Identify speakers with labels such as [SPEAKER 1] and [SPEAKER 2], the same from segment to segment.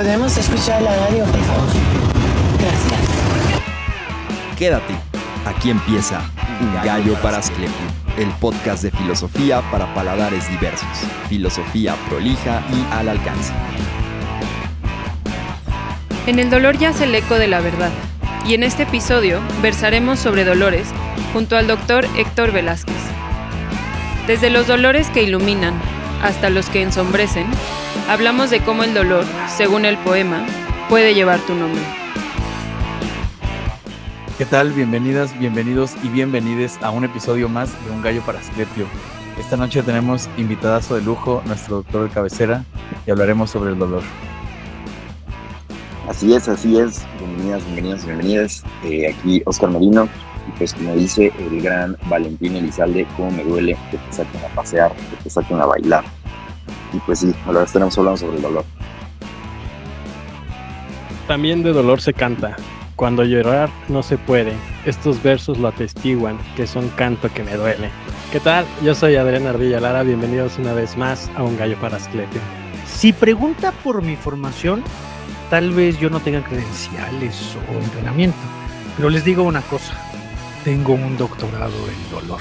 [SPEAKER 1] ¿Podemos escuchar la radio, por favor? Gracias.
[SPEAKER 2] Quédate, aquí empieza Un Gallo para Asclepio, el podcast de filosofía para paladares diversos, filosofía prolija y al alcance.
[SPEAKER 3] En el dolor yace el eco de la verdad, y en este episodio versaremos sobre dolores junto al doctor Héctor Velázquez. Desde los dolores que iluminan hasta los que ensombrecen, hablamos de cómo el dolor, según el poema, puede llevar tu nombre.
[SPEAKER 4] ¿Qué tal? Bienvenidas, bienvenidos y bienvenides a un episodio más de Un Gallo para Asclepio. Esta noche tenemos invitadazo de lujo, nuestro doctor de cabecera, y hablaremos sobre el dolor.
[SPEAKER 5] Así es. Bienvenidas, bienvenidos y bienvenidas. Aquí Oscar Merino, y pues como dice el gran Valentín Elizalde, cómo me duele que te saquen a pasear, que te saquen a bailar. Y pues sí, ahora estaremos hablando sobre el dolor.
[SPEAKER 6] También de dolor se canta. Cuando llorar no se puede. Estos versos lo atestiguan, que son canto que me duele. ¿Qué tal? Yo soy Adrián Ardilla Lara. Bienvenidos una vez más a Un Gallo para Asclepio.
[SPEAKER 7] Si pregunta por mi formación, tal vez yo no tenga credenciales o entrenamiento, pero les digo una cosa, tengo un doctorado en dolor.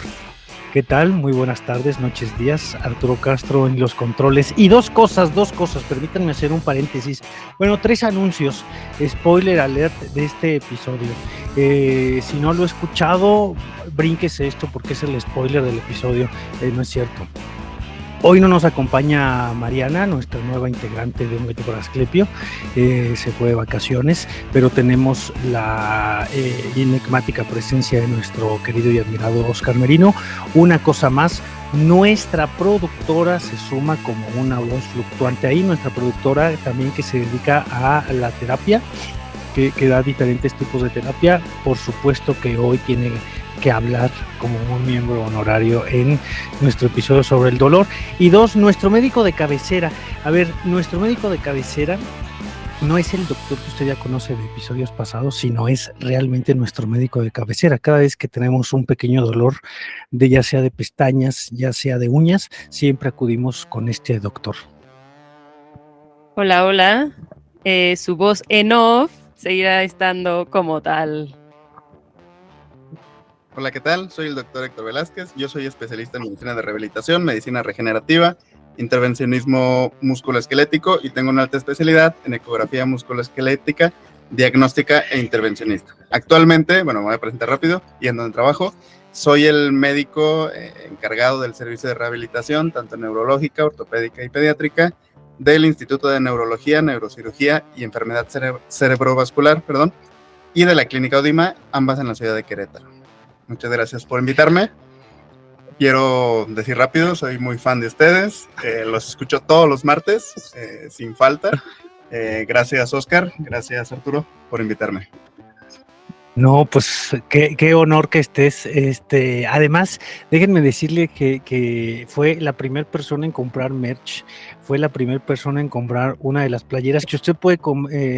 [SPEAKER 7] ¿Qué tal? Muy buenas tardes, noches, días. Arturo Castro en los controles. Y dos cosas, permítanme hacer un paréntesis. Bueno, 3 anuncios. Spoiler alert de este episodio. Si no lo he escuchado, brínquese esto porque es el spoiler del episodio. No es cierto. Hoy no nos acompaña Mariana, nuestra nueva integrante de Un Gallo para Asclepio. Se fue de vacaciones, pero tenemos la enigmática presencia de nuestro querido y admirado Oscar Merino. Una cosa más, nuestra productora se suma como una voz fluctuante ahí. Nuestra productora también que se dedica a la terapia, que da diferentes tipos de terapia. Por supuesto que hoy tiene que hablar como un miembro honorario en nuestro episodio sobre el dolor. Y 2, nuestro médico de cabecera. A ver, nuestro médico de cabecera no es el doctor que usted ya conoce de episodios pasados, sino es realmente nuestro médico de cabecera. Cada vez que tenemos un pequeño dolor, de ya sea de pestañas, ya sea de uñas, siempre acudimos con este doctor.
[SPEAKER 3] Hola. Su voz en off seguirá estando como tal.
[SPEAKER 8] Hola, ¿qué tal? Soy el doctor Héctor Velázquez. Yo soy especialista en medicina de rehabilitación, medicina regenerativa, intervencionismo musculoesquelético y tengo una alta especialidad en ecografía musculoesquelética, diagnóstica e intervencionista. Actualmente, me voy a presentar rápido y en donde trabajo, soy el médico encargado del servicio de rehabilitación, tanto neurológica, ortopédica y pediátrica, del Instituto de Neurología, Neurocirugía y Enfermedad Cerebrovascular, y de la Clínica Odima, ambas en la ciudad de Querétaro. Muchas gracias por invitarme. Quiero decir rápido, soy muy fan de ustedes. Los escucho todos los martes, sin falta. Gracias, Oscar. Gracias, Arturo, por invitarme.
[SPEAKER 7] No, pues qué honor que estés. Además, déjenme decirle que fue la primera persona en comprar merch, fue la primera persona en comprar una de las playeras que usted puede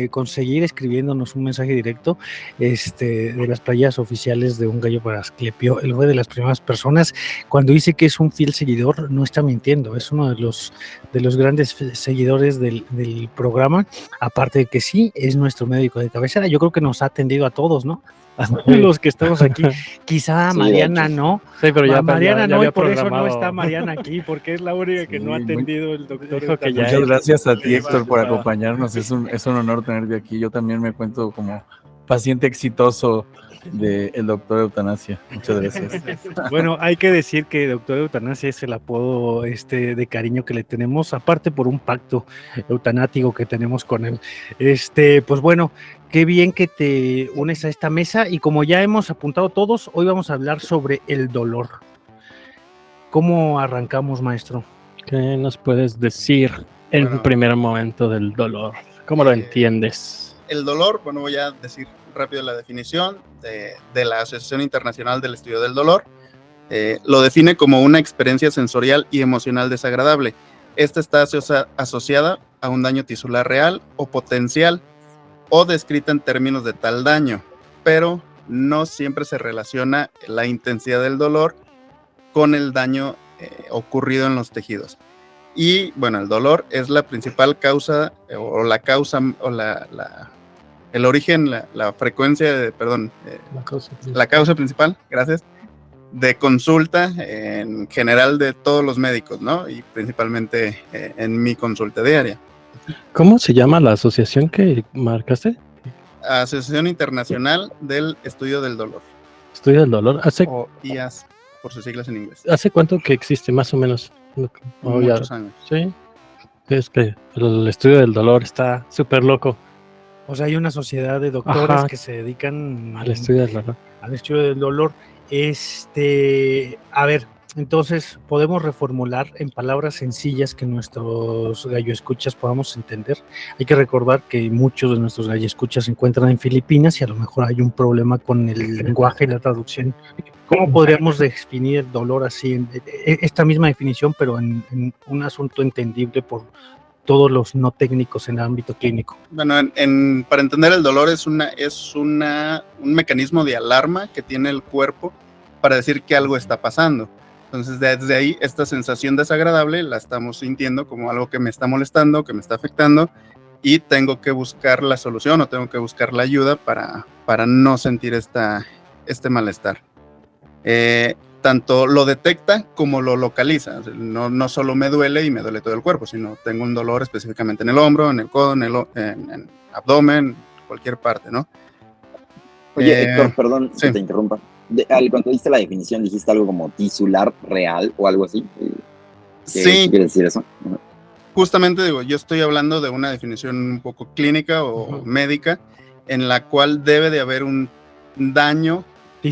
[SPEAKER 7] conseguir escribiéndonos un mensaje directo, de las playeras oficiales de Un Gallo para Asclepio. Él fue de las primeras personas. Cuando dice que es un fiel seguidor, no está mintiendo, es uno de los grandes seguidores del programa, aparte de que sí, es nuestro médico de cabecera. Yo creo que nos ha atendido a todos, ¿no? A los que estamos aquí, quizá
[SPEAKER 5] Sí,
[SPEAKER 7] Mariana no,
[SPEAKER 6] Sí, pero ya
[SPEAKER 7] Mariana no, y por eso no
[SPEAKER 6] programado.
[SPEAKER 7] está Mariana aquí, porque es la única que no ha atendido el doctor.
[SPEAKER 6] Dijo que ya
[SPEAKER 4] Muchas gracias a ti,
[SPEAKER 6] Sí,
[SPEAKER 4] Héctor, por
[SPEAKER 6] sí,
[SPEAKER 4] acompañarnos. Es un honor tenerte aquí. Yo también me cuento como paciente exitoso del doctor Eutanasia. Muchas gracias.
[SPEAKER 7] Bueno, hay que decir que doctor Eutanasia es el apodo de cariño que le tenemos, aparte por un pacto eutanático que tenemos con él. Pues bueno, qué bien que te unes a esta mesa, y como ya hemos apuntado todos, hoy vamos a hablar sobre el dolor. ¿Cómo arrancamos, maestro?
[SPEAKER 6] ¿Qué nos puedes decir en el primer momento del dolor? ¿Cómo lo entiendes?
[SPEAKER 8] El dolor, voy a decir rápido la definición de la Asociación Internacional del Estudio del Dolor. Lo define como una experiencia sensorial y emocional desagradable. Esta está asociada a un daño tisular real o potencial o descrita en términos de tal daño, pero no siempre se relaciona la intensidad del dolor con el daño ocurrido en los tejidos. Y bueno, el dolor es la principal causa o la causa o el origen, la frecuencia de, la causa principal, gracias, de consulta en general de todos los médicos, ¿no? Y principalmente en mi consulta diaria.
[SPEAKER 6] ¿Cómo se llama la asociación que marcaste?
[SPEAKER 8] Asociación Internacional del Estudio del Dolor,
[SPEAKER 6] Estudio del dolor.
[SPEAKER 8] o IAS, por sus siglas en inglés.
[SPEAKER 6] ¿Hace cuánto que existe, más o menos?
[SPEAKER 8] Muchos años.
[SPEAKER 6] Sí. Es que el estudio del dolor está súper loco.
[SPEAKER 7] O sea, hay una sociedad de doctores
[SPEAKER 6] Ajá.
[SPEAKER 7] que se dedican
[SPEAKER 6] Al estudio del dolor.
[SPEAKER 7] al estudio del dolor. A ver, entonces podemos reformular en palabras sencillas que nuestros galloescuchas podamos entender. Hay que recordar que muchos de nuestros galloescuchas se encuentran en Filipinas y a lo mejor hay un problema con el lenguaje y la traducción. ¿Cómo podríamos definir el dolor así? Esta misma definición, pero en un asunto entendible por todos los no técnicos en el ámbito clínico.
[SPEAKER 8] Bueno, para entender el dolor es un mecanismo de alarma que tiene el cuerpo para decir que algo está pasando. Entonces, desde ahí, esta sensación desagradable la estamos sintiendo como algo que me está molestando, que me está afectando, y tengo que buscar la solución o tengo que buscar la ayuda para no sentir este malestar. Tanto lo detecta como lo localiza. No solo me duele y me duele todo el cuerpo, sino tengo un dolor específicamente en el hombro, en el codo, en el abdomen, cualquier parte, ¿no?
[SPEAKER 5] Oye, Héctor, perdón
[SPEAKER 8] sí.
[SPEAKER 5] que te interrumpa. Cuando diste la definición, dijiste algo como tisular real o algo así.
[SPEAKER 8] Sí.
[SPEAKER 5] ¿Qué quiere decir eso?
[SPEAKER 8] Justamente digo, yo estoy hablando de una definición un poco clínica o médica, en la cual debe de haber un daño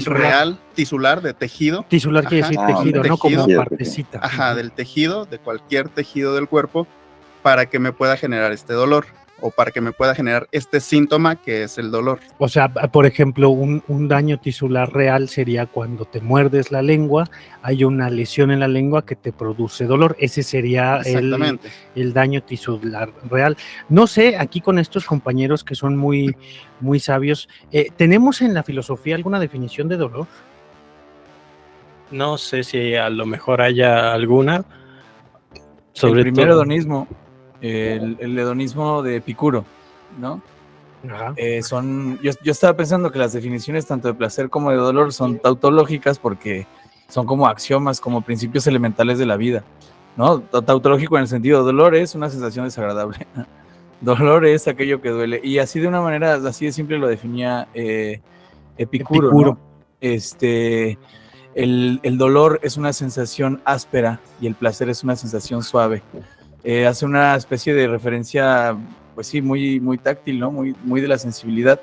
[SPEAKER 8] real, tisular, de tejido.
[SPEAKER 7] Tisular quiere decir tejido, no como partecita.
[SPEAKER 8] Ajá, del tejido, de cualquier tejido del cuerpo, para que me pueda generar este dolor o para que me pueda generar este síntoma que es el dolor.
[SPEAKER 7] O sea, por ejemplo, un daño tisular real sería cuando te muerdes la lengua, hay una lesión en la lengua que te produce dolor. Ese sería el daño tisular real. No sé, aquí con estos compañeros que son muy, muy sabios, ¿tenemos en la filosofía alguna definición de dolor?
[SPEAKER 6] No sé si a lo mejor haya alguna.
[SPEAKER 4] Sobre el primer hedonismo, el hedonismo de Epicuro, ¿no?
[SPEAKER 7] Ajá.
[SPEAKER 4] Yo estaba pensando que las definiciones tanto de placer como de dolor son tautológicas porque son como axiomas, como principios elementales de la vida, ¿no? Tautológico en el sentido, dolor es una sensación desagradable, dolor es aquello que duele, y así de una manera, así de simple lo definía Epicuro. ¿No? El dolor es una sensación áspera y el placer es una sensación suave. Hace una especie de referencia, pues sí, muy, muy táctil, ¿no? Muy, muy de la sensibilidad.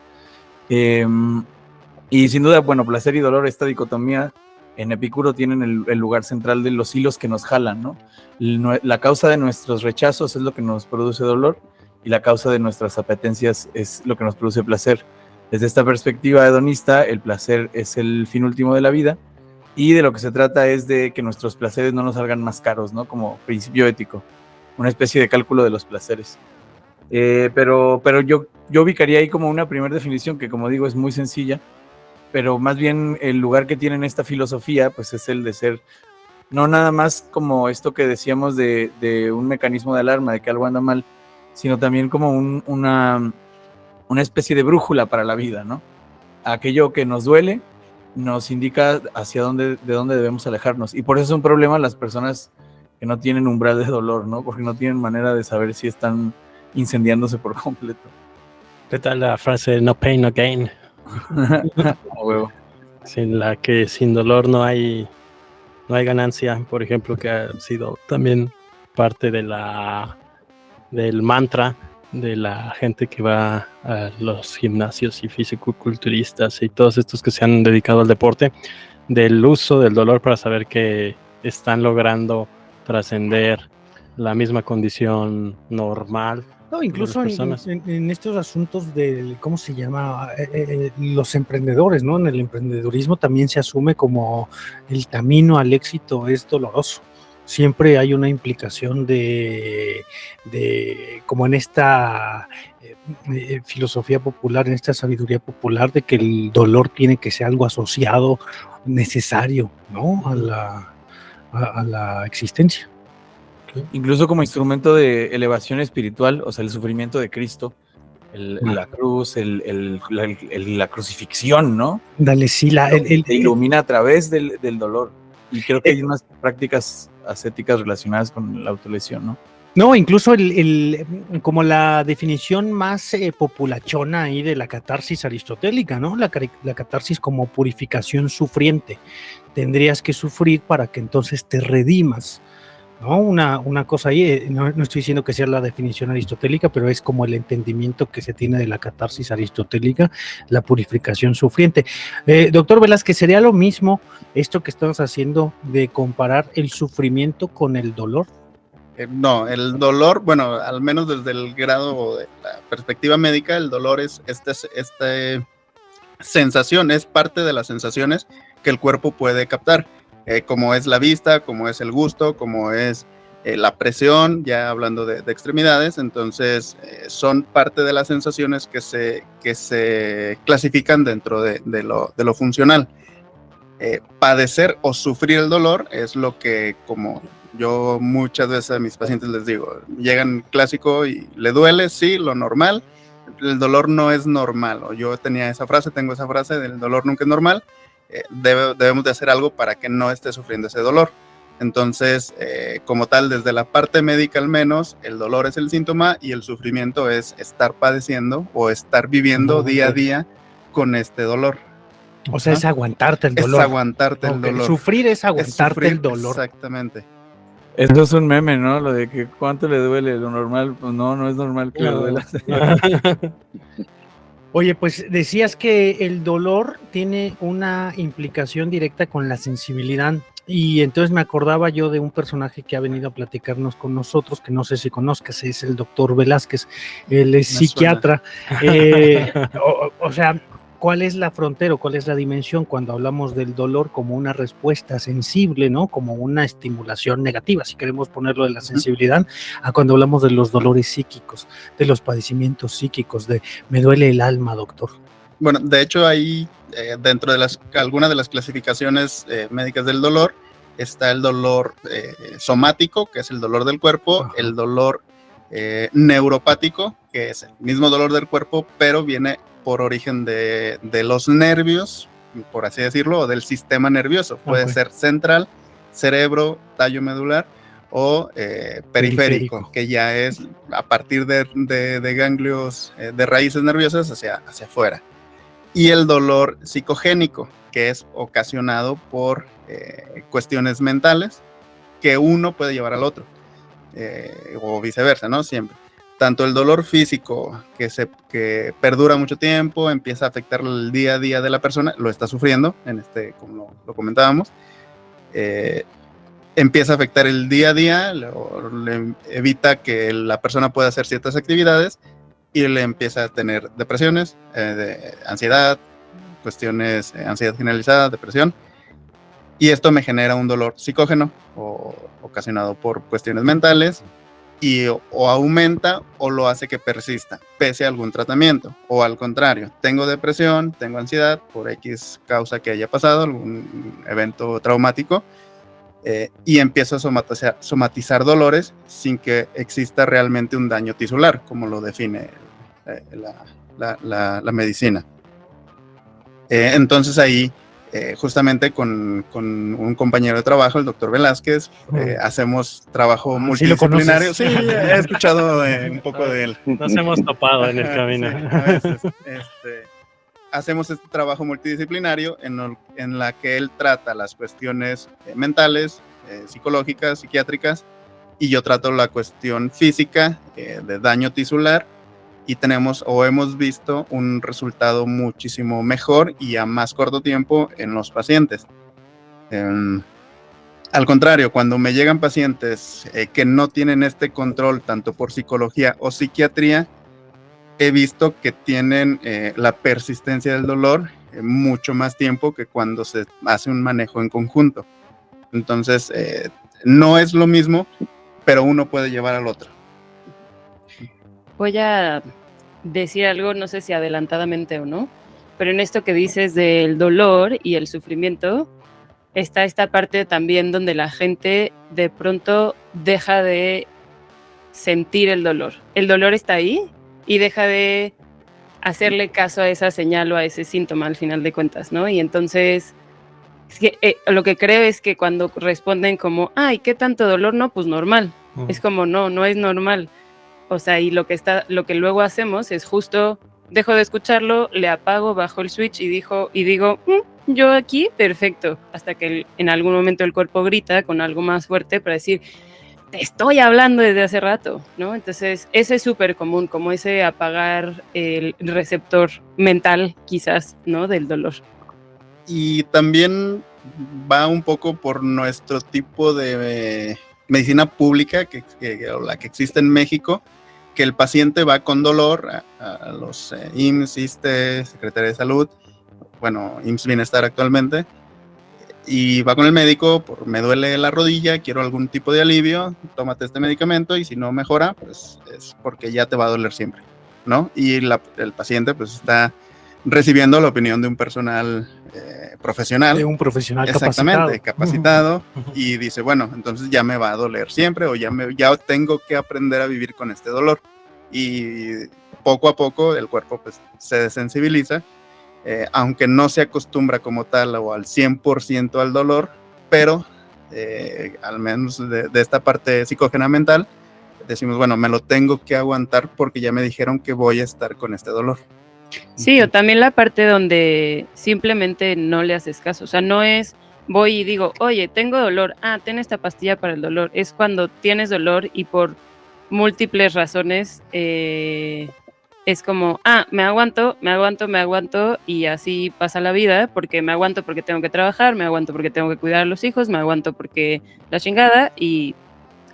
[SPEAKER 4] Y sin duda, bueno, placer y dolor, esta dicotomía en Epicuro tienen el lugar central de los hilos que nos jalan, ¿no? La causa de nuestros rechazos es lo que nos produce dolor y la causa de nuestras apetencias es lo que nos produce placer. Desde esta perspectiva hedonista, el placer es el fin último de la vida y de lo que se trata es de que nuestros placeres no nos salgan más caros, ¿no? Como principio ético, una especie de cálculo de los placeres. Pero yo ubicaría ahí como una primera definición que, como digo, es muy sencilla, pero más bien el lugar que tiene en esta filosofía pues es el de ser no nada más como esto que decíamos de un mecanismo de alarma de que algo anda mal, sino también como una especie de brújula para la vida, ¿no? Aquello que nos duele nos indica de dónde debemos alejarnos, y por eso es un problema las personas que no tienen umbral de dolor, ¿no? Porque no tienen manera de saber si están incendiándose por completo.
[SPEAKER 6] ¿Qué tal la frase no pain, no gain? Sin la que sin dolor no hay ganancia, por ejemplo, que ha sido también parte de del mantra de la gente que va a los gimnasios y fisicoculturistas y todos estos que se han dedicado al deporte, del uso del dolor para saber que están logrando trascender la misma condición normal.
[SPEAKER 7] No, incluso en estos asuntos de, ¿cómo se llama? Los emprendedores, ¿no? En el emprendedurismo también se asume como el camino al éxito es doloroso. Siempre hay una implicación de como en esta filosofía popular, en esta sabiduría popular, de que el dolor tiene que ser algo asociado, necesario, ¿no? A la existencia.
[SPEAKER 4] Incluso como instrumento de elevación espiritual, o sea, el sufrimiento de Cristo, la cruz, la crucifixión, ¿no?
[SPEAKER 7] Dale, sí,
[SPEAKER 4] Te ilumina a través del dolor. Y creo que hay unas prácticas ascéticas relacionadas con la autolesión, ¿no?
[SPEAKER 7] No, incluso como la definición más populachona ahí de la catarsis aristotélica, ¿no? La catarsis como purificación sufriente. Tendrías que sufrir para que entonces te redimas, ¿no? Una cosa ahí, no estoy diciendo que sea la definición aristotélica, pero es como el entendimiento que se tiene de la catarsis aristotélica, la purificación sufriente. Doctor Velázquez, ¿sería lo mismo esto que estamos haciendo de comparar el sufrimiento con el dolor?
[SPEAKER 8] No, el dolor, bueno, al menos desde el grado de la perspectiva médica, el dolor es esta sensación, es parte de las sensaciones que el cuerpo puede captar, como es la vista, como es el gusto, como es la presión, ya hablando de extremidades. Entonces son parte de las sensaciones que se clasifican dentro de lo funcional. Padecer o sufrir el dolor es lo que, como yo muchas veces a mis pacientes les digo, llegan clásico y le duele, sí, lo normal. El dolor no es normal, o yo tengo esa frase, del dolor nunca es normal. Debemos de hacer algo para que no esté sufriendo ese dolor. Entonces, como tal, desde la parte médica al menos, el dolor es el síntoma y el sufrimiento es estar padeciendo o estar viviendo día a día con este dolor.
[SPEAKER 7] O sea, es aguantarte el dolor.
[SPEAKER 8] Es aguantarte el dolor.
[SPEAKER 7] Sufrir es aguantarte el dolor.
[SPEAKER 8] Exactamente.
[SPEAKER 4] Eso es un meme, ¿no? Lo de que cuánto le duele, lo normal, pues no es normal que le duela.
[SPEAKER 7] Oye, pues decías que el dolor tiene una implicación directa con la sensibilidad, y entonces me acordaba yo de un personaje que ha venido a platicarnos con nosotros, que no sé si conozcas, es el doctor Velázquez. Él es psiquiatra. O sea, ¿cuál es la frontera o cuál es la dimensión cuando hablamos del dolor como una respuesta sensible, ¿no? Como una estimulación negativa, si queremos ponerlo de la sensibilidad, a cuando hablamos de los dolores psíquicos, de los padecimientos psíquicos, de me duele el alma, doctor?
[SPEAKER 8] Bueno, de hecho ahí, dentro de algunas de las clasificaciones médicas del dolor, está el dolor somático, que es el dolor del cuerpo. Ajá. El dolor neuropático, que es el mismo dolor del cuerpo, pero viene por origen de los nervios, por así decirlo, o del sistema nervioso. Puede ser central, cerebro, tallo medular o periférico, que ya es a partir de ganglios, de raíces nerviosas hacia afuera. Y el dolor psicogénico, que es ocasionado por cuestiones mentales que uno puede llevar al otro, o viceversa, ¿no? Siempre. Tanto el dolor físico, que perdura mucho tiempo, empieza a afectar el día a día de la persona, lo está sufriendo, como lo comentábamos, empieza a afectar el día a día, le evita que la persona pueda hacer ciertas actividades y le empieza a tener depresiones, de ansiedad, cuestiones, ansiedad generalizada, depresión, y esto me genera un dolor psicógeno ocasionado por cuestiones mentales, y o aumenta o lo hace que persista pese a algún tratamiento, o al contrario, tengo depresión, tengo ansiedad por X causa que haya pasado, algún evento traumático, y empiezo a somatizar dolores sin que exista realmente un daño tisular, como lo define la medicina. Entonces ahí, justamente con un compañero de trabajo, el doctor Velázquez, hacemos trabajo multidisciplinario. Sí, he escuchado un poco de él.
[SPEAKER 6] Nos hemos topado en el camino.
[SPEAKER 8] Sí, a veces, hacemos este trabajo multidisciplinario en la que él trata las cuestiones mentales, psicológicas, psiquiátricas, y yo trato la cuestión física, de daño tisular, y tenemos o hemos visto un resultado muchísimo mejor y a más corto tiempo en los pacientes. Al contrario, cuando me llegan pacientes que no tienen este control tanto por psicología o psiquiatría, he visto que tienen la persistencia del dolor mucho más tiempo que cuando se hace un manejo en conjunto. Entonces, no es lo mismo, pero uno puede llevar al otro.
[SPEAKER 3] Voy a decir algo, no sé si adelantadamente o no, pero en esto que dices del dolor y el sufrimiento, está esta parte también donde la gente de pronto deja de sentir el dolor. El dolor está ahí y deja de hacerle caso a esa señal o a ese síntoma al final de cuentas, ¿no? Y entonces, es que, lo que creo es que cuando responden como, ay, ¿qué tanto dolor? No, pues normal. Es como, no es normal. O sea, y lo que luego hacemos es justo, dejo de escucharlo, le apago, bajo el switch y digo, yo aquí, perfecto. Hasta que en algún momento el cuerpo grita con algo más fuerte para decir, te estoy hablando desde hace rato, ¿no? Entonces, ese es súper común, como ese apagar el receptor mental, quizás, ¿no? Del dolor.
[SPEAKER 8] Y también va un poco por nuestro tipo de medicina pública, o la que existe en México, que el paciente va con dolor a los IMSS, ISSSTE, Secretaría de Salud, bueno, IMSS Bienestar actualmente, y va con el médico, me duele la rodilla, quiero algún tipo de alivio, tómate este medicamento y si no mejora, pues es porque ya te va a doler siempre, ¿no? Y el paciente pues está recibiendo la opinión de un personal profesional.
[SPEAKER 7] De un profesional
[SPEAKER 8] exactamente, capacitado y dice, bueno, entonces ya me va a doler siempre o ya tengo que aprender a vivir con este dolor. Y poco a poco el cuerpo pues se desensibiliza, aunque no se acostumbra como tal o al 100% al dolor, pero al menos de esta parte psicógena mental, decimos, bueno, me lo tengo que aguantar porque ya me dijeron que voy a estar con este dolor.
[SPEAKER 3] Sí, o también la parte donde simplemente no le haces caso, o sea, no es voy y digo, oye, tengo dolor, ten esta pastilla para el dolor, es cuando tienes dolor y por múltiples razones es como, me aguanto y así pasa la vida, porque me aguanto porque tengo que trabajar, me aguanto porque tengo que cuidar a los hijos, me aguanto porque la chingada, y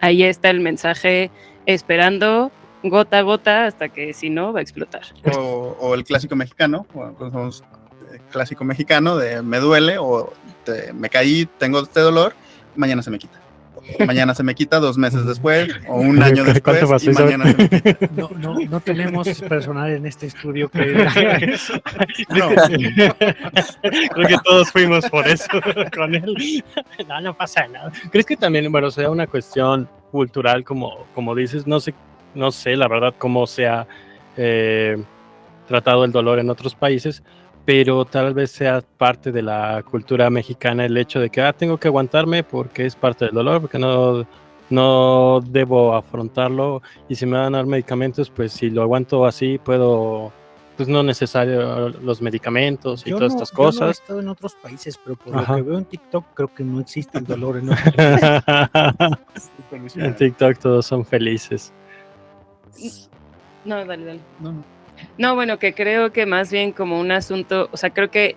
[SPEAKER 3] ahí está el mensaje esperando gota a gota hasta que si no va a explotar.
[SPEAKER 8] O el clásico mexicano, clásico mexicano de me duele o me caí, tengo este dolor, mañana se me quita. Mañana se me quita 2 meses después o un año después y mañana se me quita.
[SPEAKER 7] No tenemos personal en este estudio que haga eso.
[SPEAKER 8] No.
[SPEAKER 6] Creo que todos fuimos por eso con él. No pasa nada. ¿Crees que también, bueno, sea una cuestión cultural, como dices? No sé la verdad cómo se ha tratado el dolor en otros países, pero tal vez sea parte de la cultura mexicana el hecho de que tengo que aguantarme porque es parte del dolor, porque no debo afrontarlo, y si me van a dar medicamentos, pues si lo aguanto así puedo, pues no es necesario los medicamentos y todas estas cosas.
[SPEAKER 7] Yo no he estado en otros países, pero por lo que veo en TikTok creo que no existe el dolor en otros países.
[SPEAKER 6] En TikTok todos son felices.
[SPEAKER 3] No, dale. No, bueno, que creo que más bien como un asunto, o sea, creo que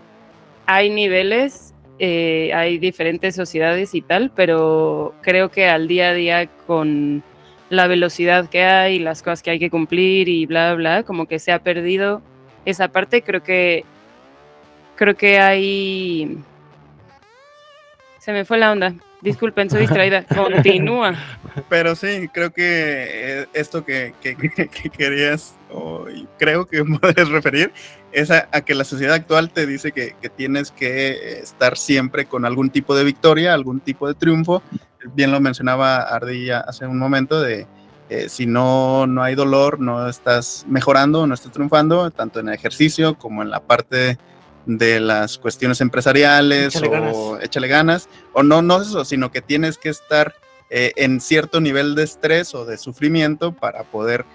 [SPEAKER 3] hay niveles, hay diferentes sociedades y tal, pero creo que al día a día con la velocidad que hay, las cosas que hay que cumplir y bla, bla, como que se ha perdido esa parte. Creo que hay... Se me fue la onda. Disculpen, soy distraída. Continúa.
[SPEAKER 8] Pero sí, creo que esto que querías, y creo que puedes referir, es a que la sociedad actual te dice que tienes que estar siempre con algún tipo de victoria, algún tipo de triunfo. Bien lo mencionaba Ardilla hace un momento, de si no hay dolor, no estás mejorando, no estás triunfando, tanto en el ejercicio como en la parte de las cuestiones empresariales, échale ganas, o no eso, sino que tienes que estar en cierto nivel de estrés o de sufrimiento para poder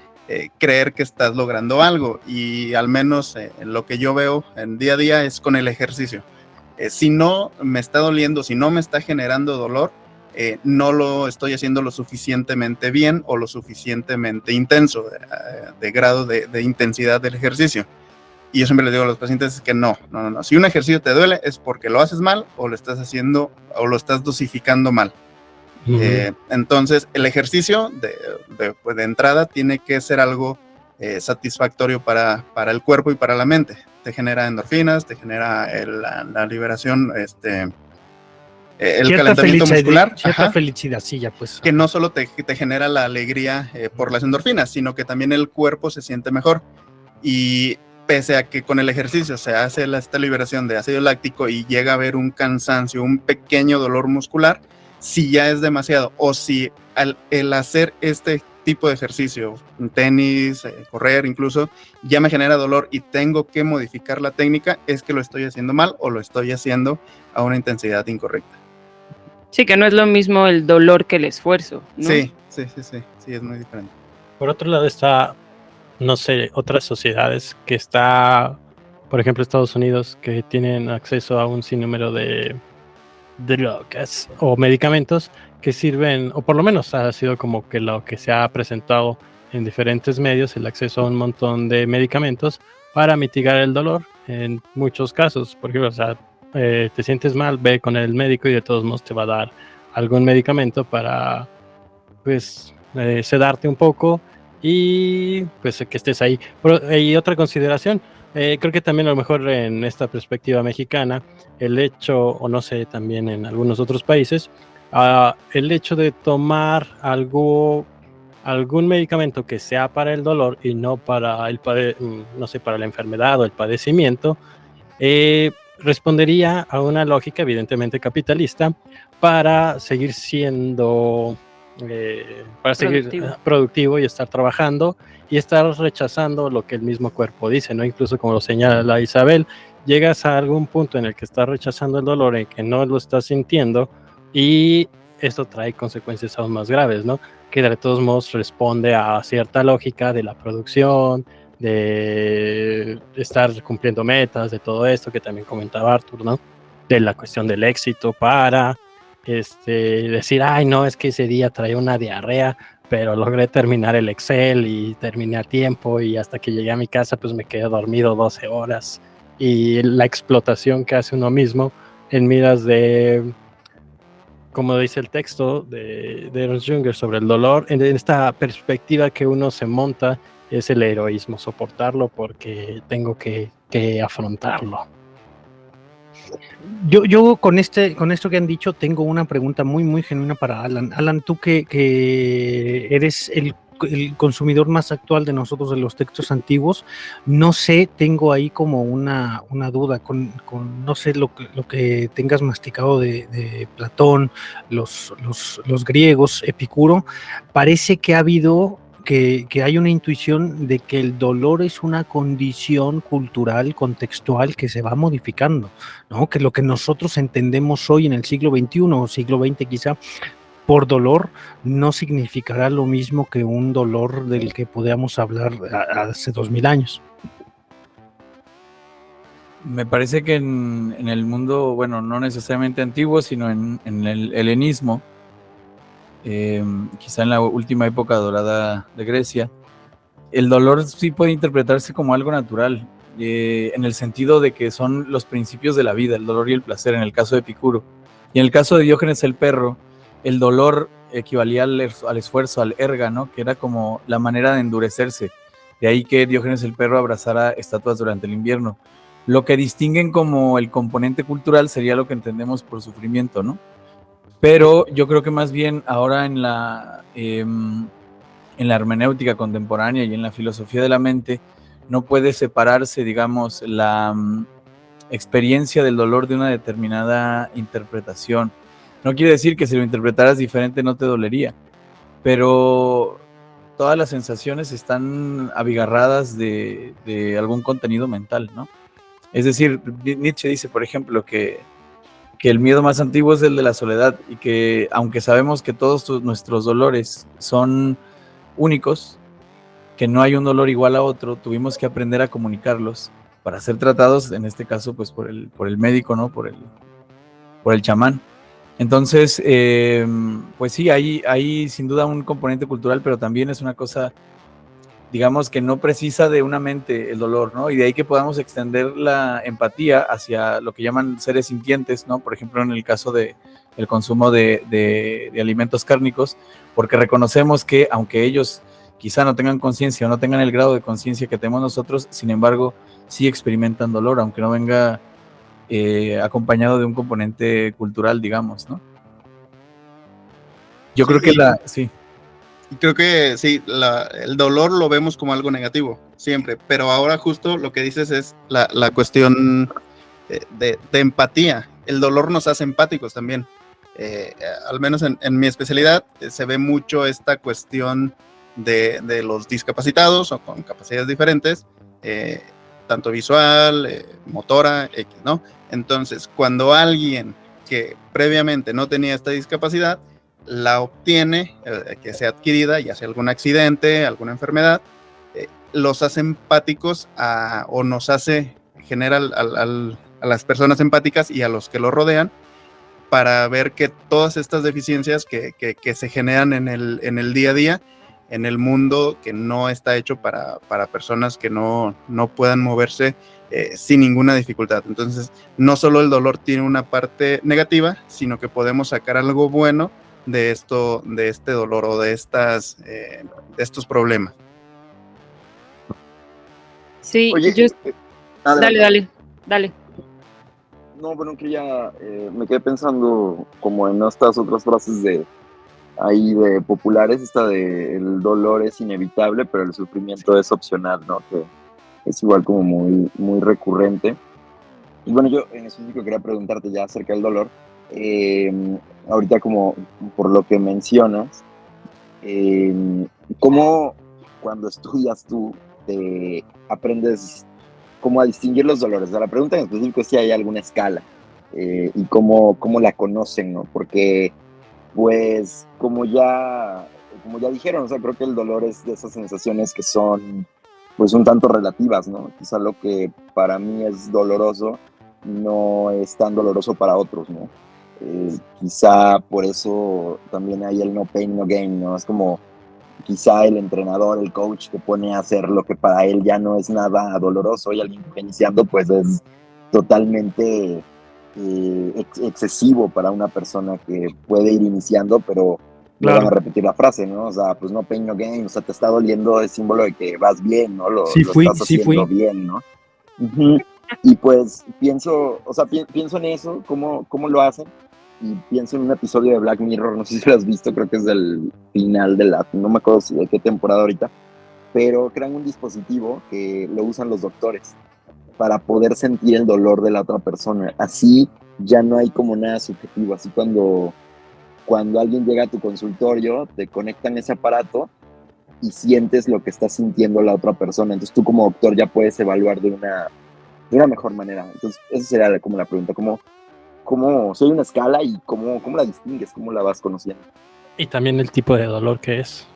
[SPEAKER 8] creer que estás logrando algo. Y al menos lo que yo veo en día a día es con el ejercicio. Si no me está doliendo, si no me está generando dolor, no lo estoy haciendo lo suficientemente bien o lo suficientemente intenso de grado de intensidad del ejercicio. Y yo siempre les digo a los pacientes que no. Si un ejercicio te duele es porque lo haces mal o lo estás haciendo o lo estás dosificando mal. Entonces el ejercicio de entrada tiene que ser algo satisfactorio para el cuerpo y para la mente. Te genera endorfinas, te genera la liberación, el calentamiento muscular.
[SPEAKER 7] Cierta felicidad, sí, ya pues.
[SPEAKER 8] Que no solo te genera la alegría por las endorfinas, sino que también el cuerpo se siente mejor. pese a que con el ejercicio se hace esta liberación de ácido láctico y llega a haber un cansancio, un pequeño dolor muscular, si ya es demasiado, o si el hacer este tipo de ejercicio, tenis, correr incluso, ya me genera dolor y tengo que modificar la técnica, es que lo estoy haciendo mal o lo estoy haciendo a una intensidad incorrecta.
[SPEAKER 3] Sí, que no es lo mismo el dolor que el esfuerzo, ¿no?
[SPEAKER 8] Sí, es muy diferente.
[SPEAKER 6] Por otro lado está, no sé, otras sociedades que está, por ejemplo, Estados Unidos, que tienen acceso a un sinnúmero de drogas o medicamentos que sirven, o por lo menos ha sido como que lo que se ha presentado en diferentes medios, el acceso a un montón de medicamentos para mitigar el dolor en muchos casos. Por ejemplo, o sea, te sientes mal, ve con el médico y de todos modos te va a dar algún medicamento para, pues, sedarte un poco y pues que estés ahí. Y otra consideración, creo que también a lo mejor en esta perspectiva mexicana, el hecho, o no sé, también en algunos otros países, el hecho de tomar algún medicamento que sea para el dolor y no para no sé, para la enfermedad o el padecimiento, respondería a una lógica evidentemente capitalista para seguir siendo seguir productivo y estar trabajando y estar rechazando lo que el mismo cuerpo dice, ¿no? Incluso como lo señala la Isabel, llegas a algún punto en el que estás rechazando el dolor, en que no lo estás sintiendo y esto trae consecuencias aún más graves, ¿no? Que de todos modos responde a cierta lógica de la producción, de estar cumpliendo metas, de todo esto que también comentaba Arthur, ¿no? De la cuestión del éxito para decir, ay, no, es que ese día traía una diarrea, pero logré terminar el Excel y terminé a tiempo y hasta que llegué a mi casa pues me quedé dormido 12 horas y la explotación que hace uno mismo en miras de, como dice el texto de Ernst Jünger sobre el dolor, en esta perspectiva que uno se monta es el heroísmo, soportarlo porque tengo que afrontarlo.
[SPEAKER 7] Yo con esto que han dicho tengo una pregunta muy, muy genuina para Alan. Alan, tú que eres el consumidor más actual de nosotros de los textos antiguos, no sé, tengo ahí como una duda con no sé lo que tengas masticado de Platón, los griegos, Epicuro, parece que ha habido que hay una intuición de que el dolor es una condición cultural, contextual, que se va modificando, ¿no? Que lo que nosotros entendemos hoy en el siglo XXI o siglo XX quizá por dolor no significará lo mismo que un dolor del que podíamos hablar hace 2000 años.
[SPEAKER 4] Me parece que en el mundo, bueno, no necesariamente antiguo, sino en el helenismo, quizá en la última época dorada de Grecia, el dolor sí puede interpretarse como algo natural, en el sentido de que son los principios de la vida, el dolor y el placer, en el caso de Epicuro. Y en el caso de Diógenes el perro, el dolor equivalía al esfuerzo, al erga, ¿no? Que era como la manera de endurecerse. De ahí que Diógenes el perro abrazara estatuas durante el invierno. Lo que distinguen como el componente cultural sería lo que entendemos por sufrimiento, ¿no? Pero yo creo que más bien ahora en la hermenéutica contemporánea y en la filosofía de la mente no puede separarse, digamos, la experiencia del dolor de una determinada interpretación. No quiere decir que si lo interpretaras diferente no te dolería, pero todas las sensaciones están abigarradas de algún contenido mental, ¿no? Es decir, Nietzsche dice, por ejemplo, que el miedo más antiguo es el de la soledad y que aunque sabemos que todos nuestros dolores son únicos, que no hay un dolor igual a otro, tuvimos que aprender a comunicarlos para ser tratados, en este caso, pues por el médico, ¿no? Por el chamán. Entonces, pues sí, hay sin duda un componente cultural, pero también es una cosa, digamos, que no precisa de una mente el dolor, ¿no? Y de ahí que podamos extender la empatía hacia lo que llaman seres sintientes, ¿no? Por ejemplo, en el caso del consumo de alimentos cárnicos, porque reconocemos que aunque ellos quizá no tengan conciencia o no tengan el grado de conciencia que tenemos nosotros, sin embargo, sí experimentan dolor, aunque no venga acompañado de un componente cultural, digamos, ¿no? Yo creo que sí.
[SPEAKER 8] Creo que sí, el dolor lo vemos como algo negativo, siempre, pero ahora justo lo que dices es la cuestión de empatía. El dolor nos hace empáticos también. Al menos en mi especialidad se ve mucho esta cuestión de los discapacitados o con capacidades diferentes, tanto visual, motora, X, ¿no? Entonces, cuando alguien que previamente no tenía esta discapacidad, la obtiene, que sea adquirida, ya sea algún accidente, alguna enfermedad, los hace empáticos o nos hace, genera a las personas empáticas y a los que lo rodean, para ver que todas estas deficiencias que se generan en el día a día, en el mundo que no está hecho para personas que no puedan moverse sin ninguna dificultad. Entonces, no solo el dolor tiene una parte negativa, sino que podemos sacar algo bueno de este dolor o de estos problemas.
[SPEAKER 3] Sí,
[SPEAKER 5] Oye,
[SPEAKER 3] dale.
[SPEAKER 5] No, bueno, que ya me quedé pensando como en estas otras frases de populares, esta de el dolor es inevitable, pero el sufrimiento es opcional, ¿no? Que es igual como muy, muy recurrente. Y bueno, yo en específico quería preguntarte ya acerca del dolor. Ahorita como por lo que mencionas, ¿cómo cuando estudias tú te aprendes cómo a distinguir los dolores? O sea, la pregunta en específico es si hay alguna escala y cómo la conocen, ¿no? Porque, pues, como ya dijeron, o sea, creo que el dolor es de esas sensaciones que son, pues, un tanto relativas, ¿no? Quizá lo que para mí es doloroso no es tan doloroso para otros, ¿no? Quizá por eso también hay el no pain, no gain, ¿no? Es como quizá el entrenador, el coach te pone a hacer lo que para él ya no es nada doloroso y alguien que está iniciando pues es totalmente excesivo para una persona que puede ir iniciando, pero no van a repetir la frase, ¿no? O sea, pues no pain, no gain, o sea, te está doliendo, es símbolo de que vas bien, ¿no? Lo estás haciendo bien, ¿no? Uh-huh. Y pues pienso en eso, cómo lo hacen, y pienso en un episodio de Black Mirror, no sé si lo has visto, creo que es del final no me acuerdo de qué temporada ahorita, pero crean un dispositivo que lo usan los doctores para poder sentir el dolor de la otra persona. Así ya no hay como nada subjetivo, así cuando alguien llega a tu consultorio, te conectan ese aparato y sientes lo que está sintiendo la otra persona, entonces tú como doctor ya puedes evaluar de una mejor manera. Entonces esa sería como la pregunta, ¿cómo si hay una escala y cómo la distingues, cómo la vas conociendo?
[SPEAKER 6] Y también el tipo de dolor que es.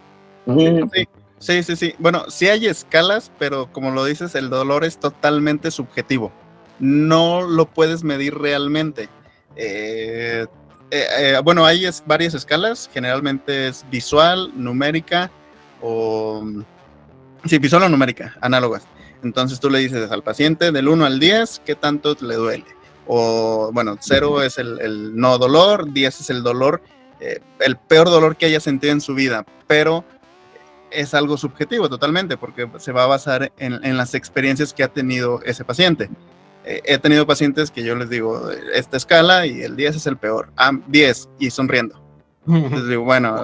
[SPEAKER 8] Sí. Bueno, sí hay escalas, pero como lo dices, el dolor es totalmente subjetivo. No lo puedes medir realmente. Bueno, hay varias escalas. Generalmente es visual, numérica visual o numérica, análogas. Entonces tú le dices al paciente del 1 al 10, ¿qué tanto le duele? O bueno, 0 es el no dolor, 10 es el dolor, el peor dolor que haya sentido en su vida, pero es algo subjetivo totalmente, porque se va a basar en las experiencias que ha tenido ese paciente. He tenido pacientes que yo les digo, esta escala y el 10 es el peor, 10 y sonriendo. Entonces digo, bueno,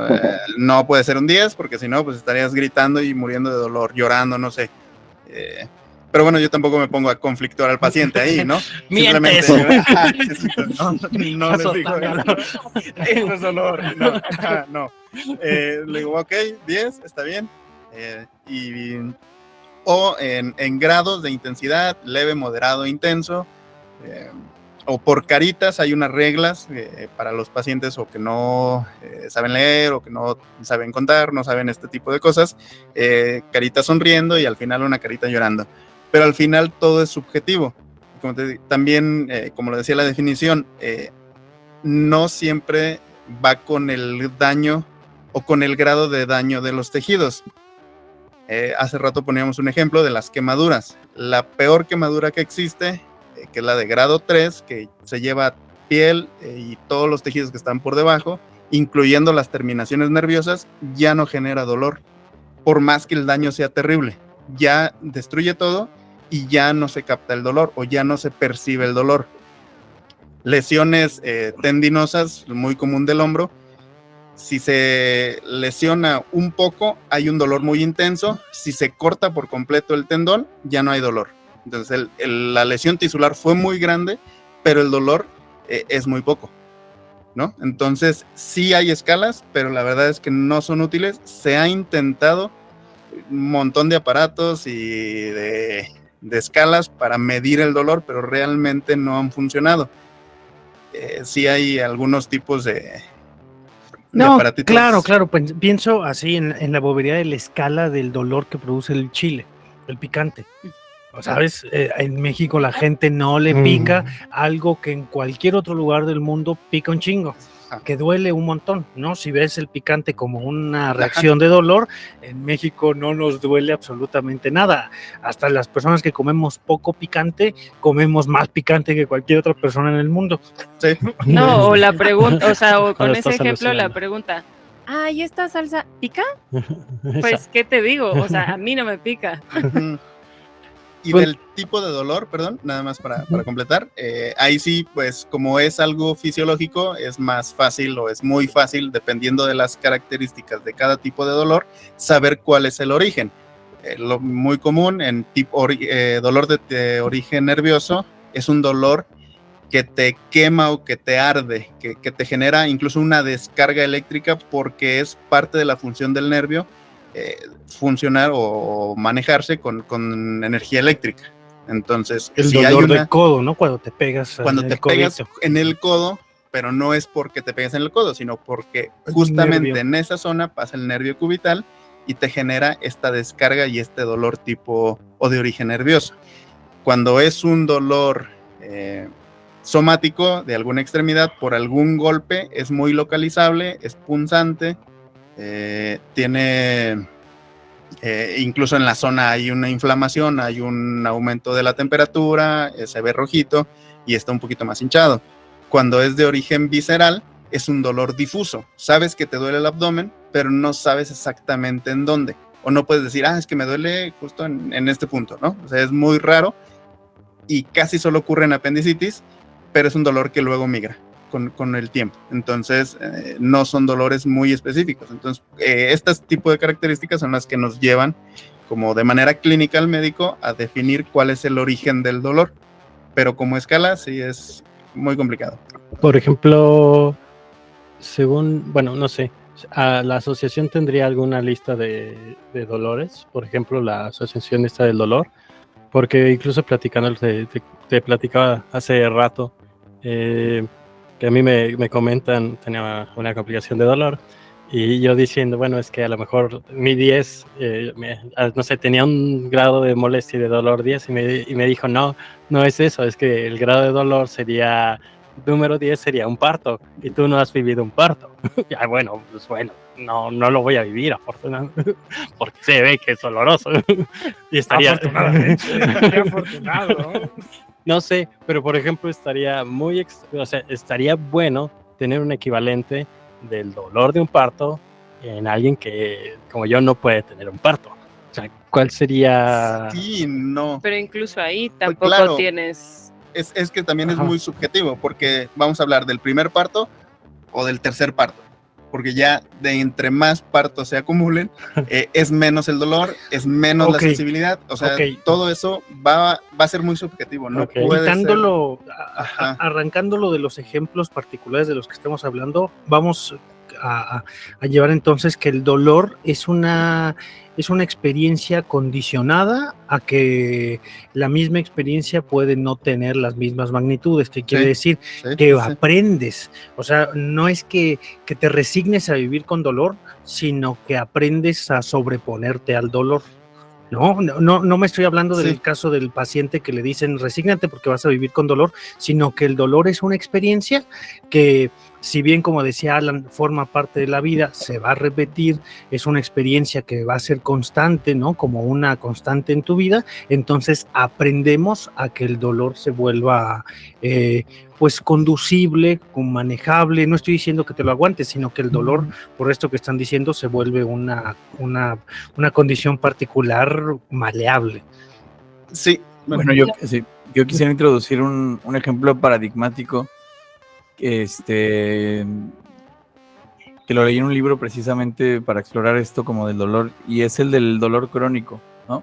[SPEAKER 8] no puede ser un 10, porque si no, pues estarías gritando y muriendo de dolor, llorando, no sé. Pero bueno, yo tampoco me pongo a conflictuar al paciente ahí, ¿no?
[SPEAKER 7] Mientes.
[SPEAKER 8] Simplemente no les digo eso es dolor. No. Le digo, ok, 10, está bien. O en grados de intensidad, leve, moderado, intenso. O por caritas, hay unas reglas para los pacientes o que no saben leer o que no saben contar, no saben este tipo de cosas. Carita sonriendo y al final una carita llorando. Pero al final todo es subjetivo. También, como lo decía la definición, no siempre va con el daño o con el grado de daño de los tejidos. Hace rato poníamos un ejemplo de las quemaduras. La peor quemadura que existe, que es la de grado 3, que se lleva piel y todos los tejidos que están por debajo, incluyendo las terminaciones nerviosas, ya no genera dolor, por más que el daño sea terrible. Ya destruye todo y ya no se capta el dolor o ya no se percibe el dolor. Lesiones tendinosas, muy común del hombro, Si se lesiona un poco, hay un dolor muy intenso. Si se corta por completo el tendón, ya no hay dolor. Entonces, la lesión tisular fue muy grande, pero el dolor es muy poco, ¿no? Entonces, sí hay escalas, pero la verdad es que no son útiles. Se ha intentado un montón de aparatos y de escalas para medir el dolor, pero realmente no han funcionado. Sí hay algunos tipos de
[SPEAKER 7] No,
[SPEAKER 8] aparatitos.
[SPEAKER 7] claro, pues, pienso así en la bobería de la escala del dolor que produce el chile, el picante. ¿Sabes? En México la gente no le pica algo que en cualquier otro lugar del mundo pica un chingo, que duele un montón, ¿no? Si ves el picante como una reacción de dolor, en México no nos duele absolutamente nada. Hasta las personas que comemos poco picante, comemos más picante que cualquier otra persona en el mundo.
[SPEAKER 8] Sí.
[SPEAKER 3] No, o la pregunta, o sea, o con
[SPEAKER 6] Cuando
[SPEAKER 3] ese
[SPEAKER 6] estás
[SPEAKER 3] ejemplo la
[SPEAKER 6] alucinando.
[SPEAKER 3] pregunta, ¿y esta salsa pica? Pues,
[SPEAKER 6] Exacto.
[SPEAKER 3] ¿qué te digo? O sea, a mí no me pica.
[SPEAKER 8] Ujú. Y
[SPEAKER 7] Pues-
[SPEAKER 8] del tipo de dolor, perdón, nada más para completar, ahí sí, pues como es algo fisiológico, es más fácil o es muy fácil, dependiendo de las características de cada tipo de dolor, saber cuál es el origen. Lo muy común en dolor de origen nervioso es un dolor que te quema o que te arde, que te genera incluso una descarga eléctrica porque es parte de la función del nervio funcionar o manejarse con energía eléctrica. Entonces,
[SPEAKER 7] El
[SPEAKER 8] si hay
[SPEAKER 7] dolor del codo, ¿no? Cuando te pegas
[SPEAKER 8] cuando
[SPEAKER 7] en
[SPEAKER 8] te
[SPEAKER 7] el
[SPEAKER 8] pegas
[SPEAKER 7] codito.
[SPEAKER 8] en el codo, pero no es porque te pegues en el codo, sino porque
[SPEAKER 7] El
[SPEAKER 8] justamente
[SPEAKER 7] nervio.
[SPEAKER 8] en esa zona pasa el nervio cubital y te genera esta descarga y este dolor tipo o de origen nervioso. Cuando es un dolor somático de alguna extremidad por algún golpe, es muy localizable, es punzante, tiene incluso en la zona hay una inflamación, hay un aumento de la temperatura, se ve rojito y está un poquito más hinchado. Cuando es de origen visceral, es un dolor difuso. Sabes que te duele el abdomen, pero no sabes exactamente en dónde. O no puedes decir, es que me duele justo en este punto, ¿no? O sea, es muy raro y casi solo ocurre en apendicitis, pero es un dolor que luego migra con el tiempo. Entonces, no son dolores muy específicos. Entonces, este tipo de características son las que nos llevan, como de manera clínica al médico, a definir cuál es el origen del dolor. Pero como escala, sí es muy complicado.
[SPEAKER 6] Por ejemplo, según, bueno, no sé, ¿la asociación tendría alguna lista de dolores? Por ejemplo, la asociación esta del dolor, porque incluso platicando, te platicaba hace rato, que a mí me comentan, tenía una complicación de dolor, y yo diciendo, bueno, es que a lo mejor mi 10, no sé, tenía un grado de molestia y de dolor 10, y me dijo, no es eso, es que el grado de dolor sería, número 10 sería un parto, y tú no has vivido un parto. Ya, bueno, pues bueno, no lo voy a vivir, afortunadamente, porque se ve que es doloroso. Y estaría...
[SPEAKER 7] Afortunadamente, estaría afortunado, ¿no?
[SPEAKER 6] No sé, pero por ejemplo estaría estaría bueno tener un equivalente del dolor de un parto en alguien que, como yo, no puede tener un parto. O sea, ¿cuál sería?
[SPEAKER 8] Sí, no.
[SPEAKER 3] Pero incluso ahí tampoco
[SPEAKER 8] claro.
[SPEAKER 3] tienes...
[SPEAKER 8] Es que también
[SPEAKER 6] Ajá.
[SPEAKER 8] es muy subjetivo, porque vamos a hablar del primer parto o del tercer parto, porque ya de entre más partos se acumulen, es menos el dolor, es menos la sensibilidad, o sea, todo eso va a ser muy subjetivo, ¿no? Puede
[SPEAKER 7] Quitándolo,
[SPEAKER 8] ser...
[SPEAKER 7] arrancándolo de los ejemplos particulares de los que estamos hablando, vamos a llevar entonces que el dolor es una experiencia condicionada a que la misma experiencia puede no tener las mismas magnitudes. ¿Qué quiere decir? Que aprendes. O sea, no es que te resignes a vivir con dolor, sino que aprendes a sobreponerte al dolor. No me estoy hablando del caso del paciente que le dicen resígnate porque vas a vivir con dolor, sino que el dolor es una experiencia que, si bien, como decía Alan, forma parte de la vida, se va a repetir, es una experiencia que va a ser constante, ¿no? Como una constante en tu vida. Entonces aprendemos a que el dolor se vuelva pues conducible, manejable. No estoy diciendo que te lo aguantes, sino que el dolor, por esto que están diciendo, se vuelve una condición particular maleable.
[SPEAKER 4] Sí, bueno, yo quisiera introducir un ejemplo paradigmático que que lo leí en un libro precisamente para explorar esto como del dolor, y es el del dolor crónico, ¿no?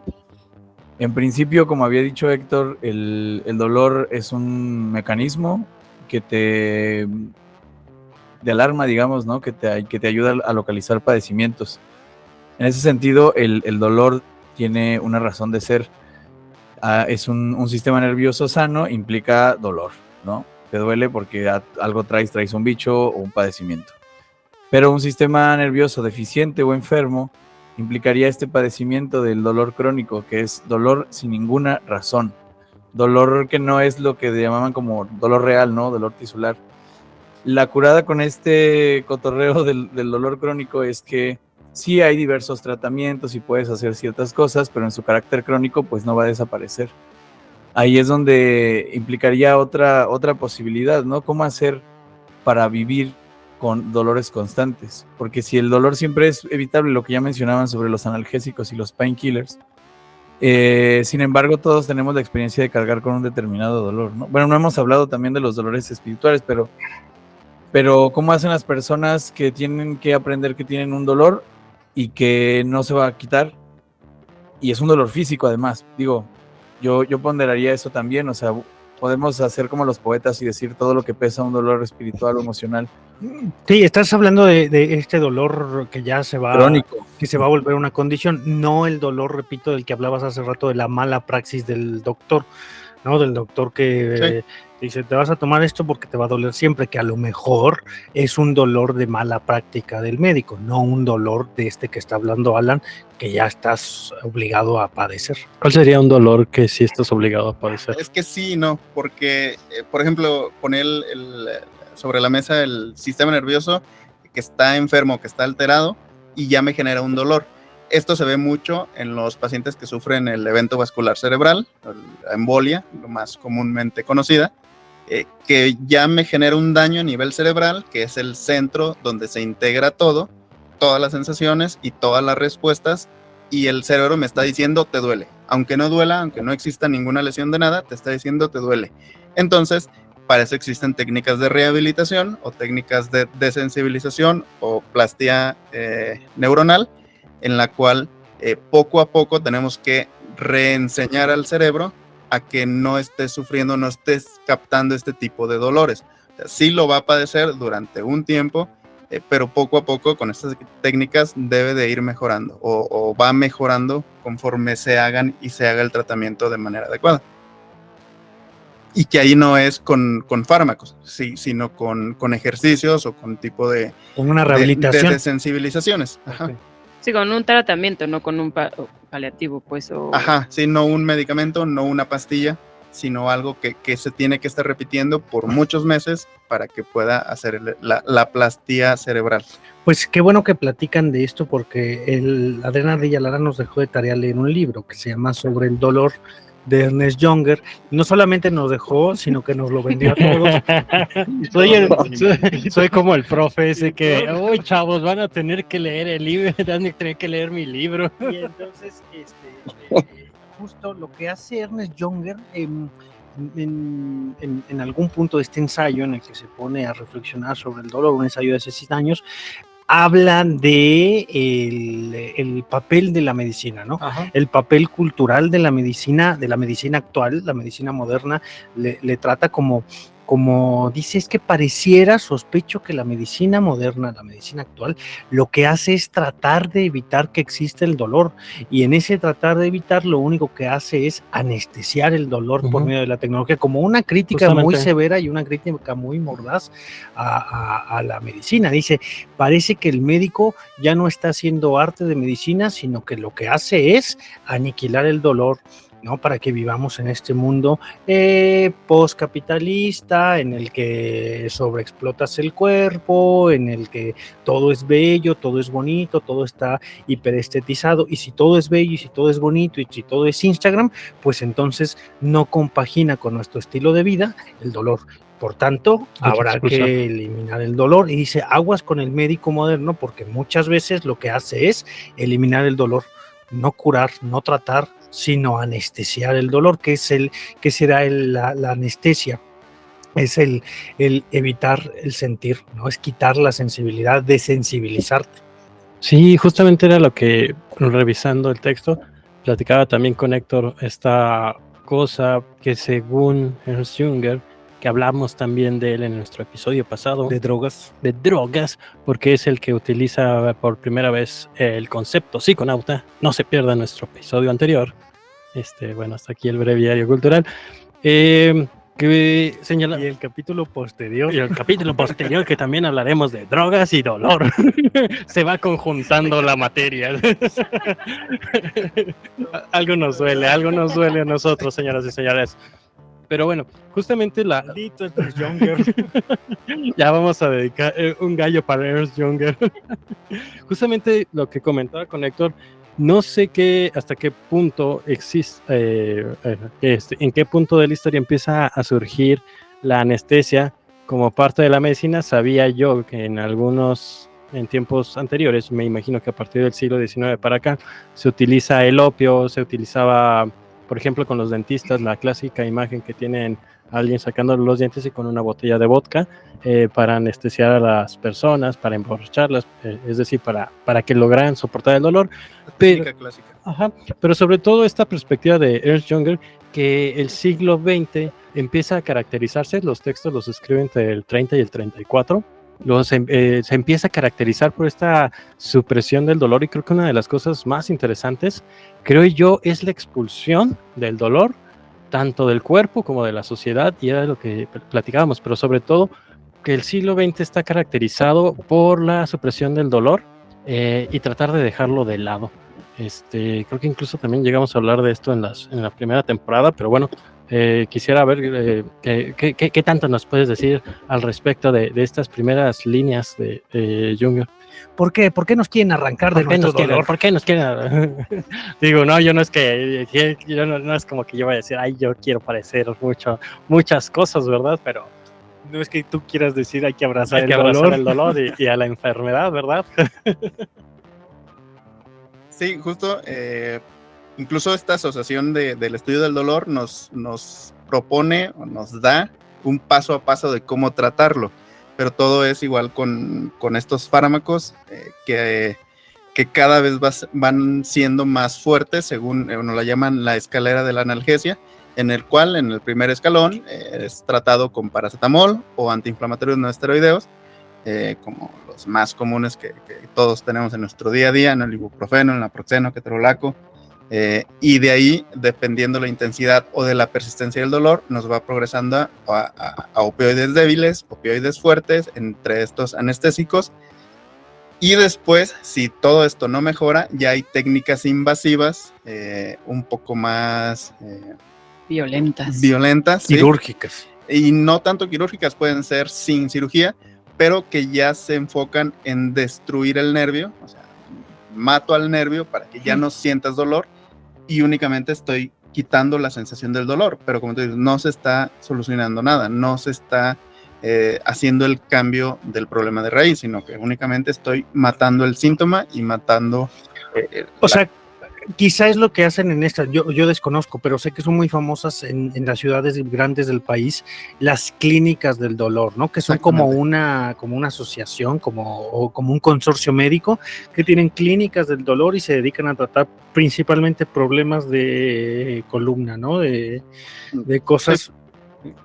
[SPEAKER 4] En principio, como había dicho Héctor, el dolor es un mecanismo que de alarma, digamos, ¿no? Que te ayuda a localizar padecimientos. En ese sentido, el dolor tiene una razón de ser. Es un sistema nervioso sano, implica dolor, ¿no? Te duele porque algo traes un bicho o un padecimiento. Pero un sistema nervioso deficiente o enfermo implicaría este padecimiento del dolor crónico, que es dolor sin ninguna razón. Dolor que no es lo que llamaban como dolor real, ¿no? Dolor tisular. La curada con este cotorreo del dolor crónico es que sí hay diversos tratamientos y puedes hacer ciertas cosas, pero en su carácter crónico pues no va a desaparecer. Ahí es donde implicaría otra posibilidad, ¿no? ¿Cómo hacer para vivir con dolores constantes? Porque si el dolor siempre es evitable, lo que ya mencionaban sobre los analgésicos y los painkillers, sin embargo todos tenemos la experiencia de cargar con un determinado dolor, ¿no? Bueno, no hemos hablado también de los dolores espirituales, pero ¿cómo hacen las personas que tienen que aprender que tienen un dolor y que no se va a quitar? Y es un dolor físico además. Digo, yo ponderaría eso también, o sea, podemos hacer como los poetas y decir todo lo que pesa un dolor espiritual o emocional.
[SPEAKER 7] Sí, estás hablando de este dolor que ya se va
[SPEAKER 4] Crónico.
[SPEAKER 7] Que se va a volver una condición, no el dolor, repito, del que hablabas hace rato, de la mala praxis del doctor, ¿no? Del doctor que dice, te vas a tomar esto porque te va a doler siempre, que a lo mejor es un dolor de mala práctica del médico, no un dolor de este que está hablando Alan, que ya estás obligado a padecer.
[SPEAKER 6] ¿Cuál sería un dolor que sí estás obligado a padecer?
[SPEAKER 8] Es que sí, no, porque, por ejemplo, poner sobre la mesa el sistema nervioso que está enfermo, que está alterado, y ya me genera un dolor. Esto se ve mucho en los pacientes que sufren el evento vascular cerebral, la embolia, lo más comúnmente conocida, que ya me genera un daño a nivel cerebral, que es el centro donde se integra todo, todas las sensaciones y todas las respuestas, y el cerebro me está diciendo te duele. Aunque no duela, aunque no exista ninguna lesión de nada, te está diciendo te duele. Entonces, para eso existen técnicas de rehabilitación o técnicas de desensibilización o plastía neuronal, en la cual poco a poco tenemos que reenseñar al cerebro a que no estés sufriendo, no estés captando este tipo de dolores. O sea, sí lo va a padecer durante un tiempo, pero poco a poco con estas técnicas debe de ir mejorando o va mejorando conforme se hagan y se haga el tratamiento de manera adecuada. Y que ahí no es con fármacos, sí, sino con ejercicios o con tipo de...
[SPEAKER 7] Con una rehabilitación.
[SPEAKER 8] De desensibilizaciones. Ajá.
[SPEAKER 7] Okay.
[SPEAKER 3] Sí, con un tratamiento, no con un paliativo, pues.
[SPEAKER 8] Ajá, sí, no un medicamento, no una pastilla, sino algo que se tiene que estar repitiendo por muchos meses para que pueda hacer la plastía cerebral.
[SPEAKER 7] Pues qué bueno que platican de esto, porque Adrián Ardilla Lara nos dejó de tarea leer un libro que se llama Sobre el dolor, de Ernest Junger. No solamente nos dejó, sino que nos lo vendió a todos.
[SPEAKER 6] Soy como el profe ese que, uy, chavos, van a tener que leer el libro, van a tener que leer mi libro.
[SPEAKER 7] Y entonces, justo lo que hace Ernest Junger en algún punto de este ensayo en el que se pone a reflexionar sobre el dolor, un ensayo de hace 6 años, hablan de el papel de la medicina, ¿no? Ajá. El papel cultural de la medicina actual, la medicina moderna, le trata como dice, es que pareciera, sospecho que la medicina moderna, la medicina actual, lo que hace es tratar de evitar que exista el dolor, y en ese tratar de evitar, lo único que hace es anestesiar el dolor por medio de la tecnología, como una crítica muy severa y una crítica muy mordaz a la medicina. Dice, parece que el médico ya no está haciendo arte de medicina, sino que lo que hace es aniquilar el dolor, ¿no? Para que vivamos en este mundo postcapitalista, en el que sobreexplotas el cuerpo, en el que todo es bello, todo es bonito, todo está hiperestetizado, y si todo es bello, y si todo es bonito, y si todo es Instagram, pues entonces no compagina con nuestro estilo de vida el dolor. Por tanto, habrá que eliminar el dolor, y dice, aguas con el médico moderno, porque muchas veces lo que hace es eliminar el dolor, no curar, no tratar, sino anestesiar el dolor, que será la anestesia. es el evitar el sentir, ¿no? Es quitar la sensibilidad, desensibilizarte.
[SPEAKER 6] Sí, justamente era lo que, revisando el texto, platicaba también con Héctor esta cosa que según Ernst Junger, que hablamos también de él en nuestro episodio pasado,
[SPEAKER 7] De drogas.
[SPEAKER 6] de drogas, porque es el que utiliza por primera vez el concepto psiconauta. No se pierda nuestro episodio anterior. Bueno, hasta aquí el breviario cultural. Que señala...
[SPEAKER 7] Y el capítulo posterior.
[SPEAKER 6] Y el capítulo posterior que también hablaremos de drogas y dolor. Se va conjuntando la materia. Algo nos duele a nosotros, señoras y señores. Pero bueno, justamente
[SPEAKER 7] Maldito Ernst Junger.
[SPEAKER 6] ya vamos a dedicar un gallo para Ernst Junger. Justamente lo que comentaba con Héctor, no sé hasta qué punto existe, en qué punto de la historia empieza a surgir la anestesia como parte de la medicina. Sabía yo que en tiempos anteriores, me imagino que a partir del siglo XIX para acá, se utiliza el opio, se utilizaba, por ejemplo, con los dentistas, la clásica imagen que tienen a alguien sacándole los dientes y con una botella de vodka para anestesiar a las personas, para emborracharlas, es decir, para que lograran soportar el dolor.
[SPEAKER 8] Clásica.
[SPEAKER 6] Ajá, pero sobre todo esta perspectiva de Ernst Junger, que el siglo XX empieza a caracterizarse, los textos los escribe entre el 30 y el 34, se empieza a caracterizar por esta supresión del dolor, y creo que una de las cosas más interesantes, creo yo, es la expulsión del dolor, tanto del cuerpo como de la sociedad, y era de lo que platicábamos, pero sobre todo que el siglo XX está caracterizado por la supresión del dolor y tratar de dejarlo de lado. Creo que incluso también llegamos a hablar de esto en la primera temporada, pero bueno, quisiera ver qué tanto nos puedes decir al respecto de estas primeras líneas de Junger.
[SPEAKER 7] ¿Por qué? ¿Por qué nos quieren arrancar de nuestro dolor?
[SPEAKER 6] ¿Por qué nos quieren? Digo, no, yo no es que yo no es como que yo vaya a decir, ay, yo quiero parecer muchas cosas, ¿verdad? Pero
[SPEAKER 7] No es que tú quieras decir hay que abrazar
[SPEAKER 6] el dolor y a la enfermedad, ¿verdad?
[SPEAKER 8] Sí, justo, incluso esta asociación del estudio del dolor nos propone o nos da un paso a paso de cómo tratarlo, pero todo es igual con estos fármacos que cada vez van siendo más fuertes, según nos la llaman la escalera de la analgesia, en el cual en el primer escalón es tratado con paracetamol o antiinflamatorios no esteroideos, como los más comunes que todos tenemos en nuestro día a día, en el ibuprofeno, el naproxeno, ketorolaco, y de ahí, dependiendo la intensidad o de la persistencia del dolor, nos va progresando a opioides débiles, opioides fuertes, entre estos anestésicos, y después, si todo esto no mejora, ya hay técnicas invasivas, un poco más
[SPEAKER 3] Violentas.
[SPEAKER 7] Quirúrgicas.
[SPEAKER 8] ¿Sí? Y no tanto quirúrgicas, pueden ser sin cirugía, pero que ya se enfocan en destruir el nervio, o sea, mato al nervio para que ya no sientas dolor y únicamente estoy quitando la sensación del dolor, pero como tú dices, no se está solucionando nada, no se está haciendo el cambio del problema de raíz, sino que únicamente estoy matando el síntoma y matando...
[SPEAKER 7] O sea, quizá es lo que hacen en estas, yo desconozco, pero sé que son muy famosas en las ciudades grandes del país, las clínicas del dolor, ¿no? Que son como una asociación, como un consorcio médico, que tienen clínicas del dolor y se dedican a tratar principalmente problemas de columna, ¿no? De cosas. Sí.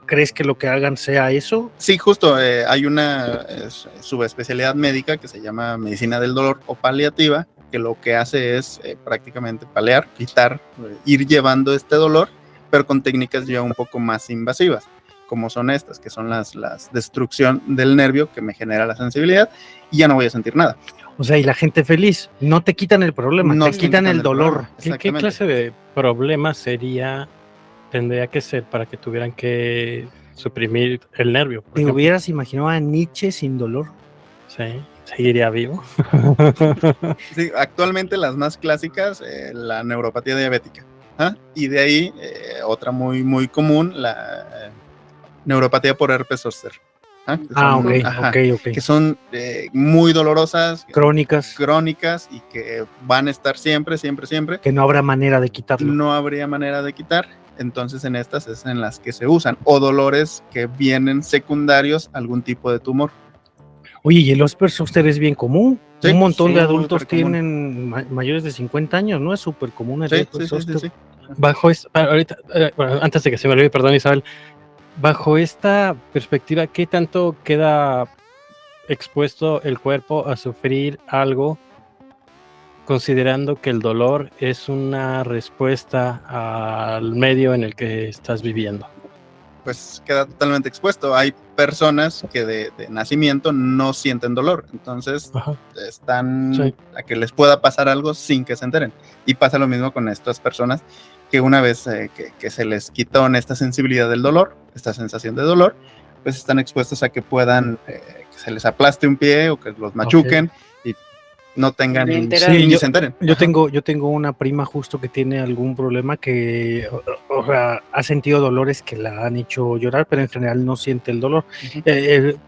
[SPEAKER 7] ¿Crees que lo que hagan sea eso?
[SPEAKER 8] Sí, justo, hay una subespecialidad médica que se llama medicina del dolor o paliativa, que lo que hace es prácticamente paliar, quitar, ir llevando este dolor, pero con técnicas ya un poco más invasivas, como son estas, que son las destrucción del nervio que me genera la sensibilidad y ya no voy a sentir nada.
[SPEAKER 7] O sea, y la gente feliz, no te quitan el problema, no te quitan el dolor.
[SPEAKER 6] ¿Qué clase de problema tendría que ser para que tuvieran que suprimir el nervio?
[SPEAKER 7] ¿Te hubieras imaginado a Nietzsche sin dolor?
[SPEAKER 6] Sí. ¿Seguiría vivo?
[SPEAKER 8] Sí, actualmente las más clásicas, la neuropatía diabética, y de ahí otra muy, muy común, la neuropatía por herpes zóster.
[SPEAKER 7] Ok.
[SPEAKER 8] Que son muy dolorosas,
[SPEAKER 7] crónicas
[SPEAKER 8] y que van a estar siempre.
[SPEAKER 7] Que no habrá manera de quitarlo.
[SPEAKER 8] No habría manera de quitar. entonces en estas es en las que se usan, o dolores que vienen secundarios a algún tipo de tumor.
[SPEAKER 7] Oye, y el Osper Zoster es bien común.
[SPEAKER 8] Sí,
[SPEAKER 7] Un montón
[SPEAKER 8] sí,
[SPEAKER 7] de adultos
[SPEAKER 8] supercomún.
[SPEAKER 7] tienen mayores de 50 años, ¿no? Es súper común el
[SPEAKER 8] Sí,
[SPEAKER 7] Osper
[SPEAKER 8] sí, sí,
[SPEAKER 7] Zoster.
[SPEAKER 8] sí.
[SPEAKER 6] Bajo ahorita, bueno, antes de que se me olvide, perdón, Isabel, bajo esta perspectiva, ¿qué tanto queda expuesto el cuerpo a sufrir algo, considerando que el dolor es una respuesta al medio en el que estás viviendo?
[SPEAKER 8] Pues queda totalmente expuesto. Hay personas que de nacimiento no sienten dolor, entonces
[SPEAKER 6] Ajá.
[SPEAKER 8] están
[SPEAKER 6] Sí.
[SPEAKER 8] a que les pueda pasar algo sin que se enteren. Y pasa lo mismo con estas personas que una vez que se les quitó esta sensibilidad del dolor, esta sensación de dolor, pues están expuestos a que puedan, que se les aplaste un pie o que los machuquen y no tengan
[SPEAKER 3] Ni
[SPEAKER 8] ni
[SPEAKER 3] enterados.
[SPEAKER 7] Sí,
[SPEAKER 8] se enteren.
[SPEAKER 7] Yo
[SPEAKER 8] Ajá.
[SPEAKER 7] tengo una prima justo que tiene algún problema que o sea, ha sentido dolores que la han hecho llorar, pero en general no siente el dolor.
[SPEAKER 8] Ujú.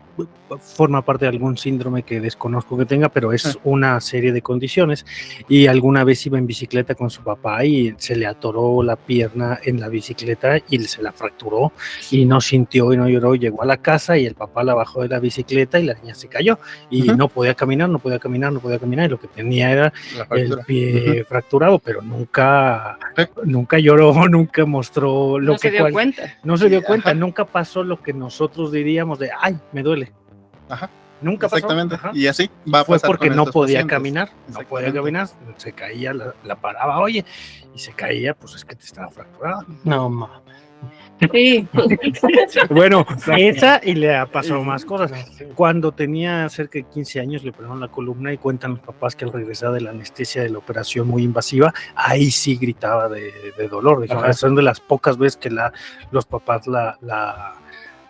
[SPEAKER 7] Forma parte de algún síndrome que desconozco que tenga, pero es
[SPEAKER 8] Ah.
[SPEAKER 7] una serie de condiciones. Y alguna vez iba en bicicleta con su papá y se le atoró la pierna en la bicicleta y se la fracturó y no sintió y no lloró. Llegó a la casa y el papá la bajó de la bicicleta y la niña se cayó y
[SPEAKER 8] Ujú.
[SPEAKER 7] no podía caminar y lo que tenía era
[SPEAKER 8] La
[SPEAKER 7] el
[SPEAKER 8] fractura.
[SPEAKER 7] pie fracturado, pero nunca
[SPEAKER 8] Sí.
[SPEAKER 7] lloró, nunca mostró lo
[SPEAKER 3] No se
[SPEAKER 7] que
[SPEAKER 3] dio cuenta.
[SPEAKER 7] no se dio
[SPEAKER 8] Sí,
[SPEAKER 7] cuenta,
[SPEAKER 8] ajá.
[SPEAKER 7] nunca pasó lo que nosotros diríamos de ay, me duele.
[SPEAKER 8] Ajá.
[SPEAKER 7] Nunca pasó.
[SPEAKER 8] Exactamente.
[SPEAKER 7] Ajá.
[SPEAKER 8] Y así va a
[SPEAKER 7] Fue
[SPEAKER 8] pasar
[SPEAKER 7] porque
[SPEAKER 8] con
[SPEAKER 7] no
[SPEAKER 8] estos
[SPEAKER 7] podía
[SPEAKER 8] pacientes.
[SPEAKER 7] caminar, se caía, la paraba, oye, y se caía, pues es que te estaba fracturada.
[SPEAKER 6] No, ma.
[SPEAKER 3] Sí.
[SPEAKER 7] Bueno, esa y le ha pasado más cosas. Cuando tenía cerca de 15 años le operaron la columna y cuentan los papás que al regresar de la anestesia de la operación muy invasiva, ahí sí gritaba de dolor. Dijeron,
[SPEAKER 6] Ajá.
[SPEAKER 7] son de las pocas veces que los papás la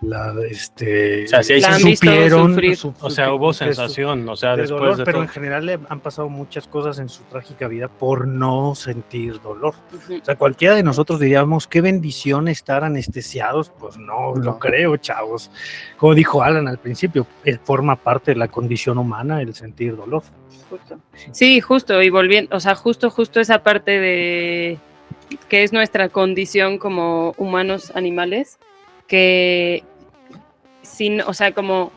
[SPEAKER 6] O sea, sí hay
[SPEAKER 3] La han visto
[SPEAKER 7] supieron,
[SPEAKER 3] sufrir.
[SPEAKER 6] O sea, hubo
[SPEAKER 7] que
[SPEAKER 6] sensación, o sea,
[SPEAKER 7] de
[SPEAKER 6] después
[SPEAKER 7] dolor,
[SPEAKER 6] de
[SPEAKER 7] pero
[SPEAKER 6] todo.
[SPEAKER 7] en general le han pasado muchas cosas en su trágica vida por no sentir dolor.
[SPEAKER 3] Ujú.
[SPEAKER 7] O sea, cualquiera de nosotros diríamos, qué bendición estar anestesiados. Pues no lo
[SPEAKER 8] No.
[SPEAKER 7] creo, chavos. Como dijo Alan al principio, forma parte de la condición humana el sentir dolor.
[SPEAKER 3] Justo. Sí, justo, y volviendo, o sea, justo esa parte de que es nuestra condición como humanos animales, que sin, o sea, como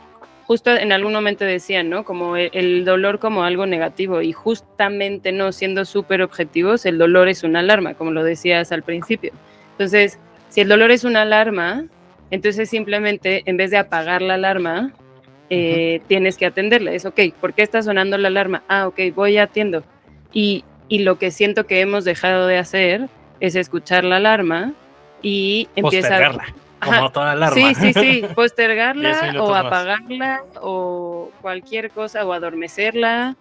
[SPEAKER 3] justo en algún momento decían, ¿no? Como el dolor como algo negativo, y justamente no siendo súper objetivos, el dolor es una alarma, como lo decías al principio. Entonces, si el dolor es una alarma, entonces simplemente en vez de apagar la alarma, tienes que atenderla. Es ok, ¿por qué está sonando la alarma? Ah, ok, voy y atiendo. Y lo que siento que hemos dejado de hacer es escuchar la alarma y empieza
[SPEAKER 6] Postergarla, como
[SPEAKER 3] Ajá.
[SPEAKER 6] toda alarma.
[SPEAKER 3] Sí,
[SPEAKER 6] 10
[SPEAKER 3] postergarla
[SPEAKER 6] minutos
[SPEAKER 3] o
[SPEAKER 6] más.
[SPEAKER 3] apagarla o cualquier cosa o adormecerla.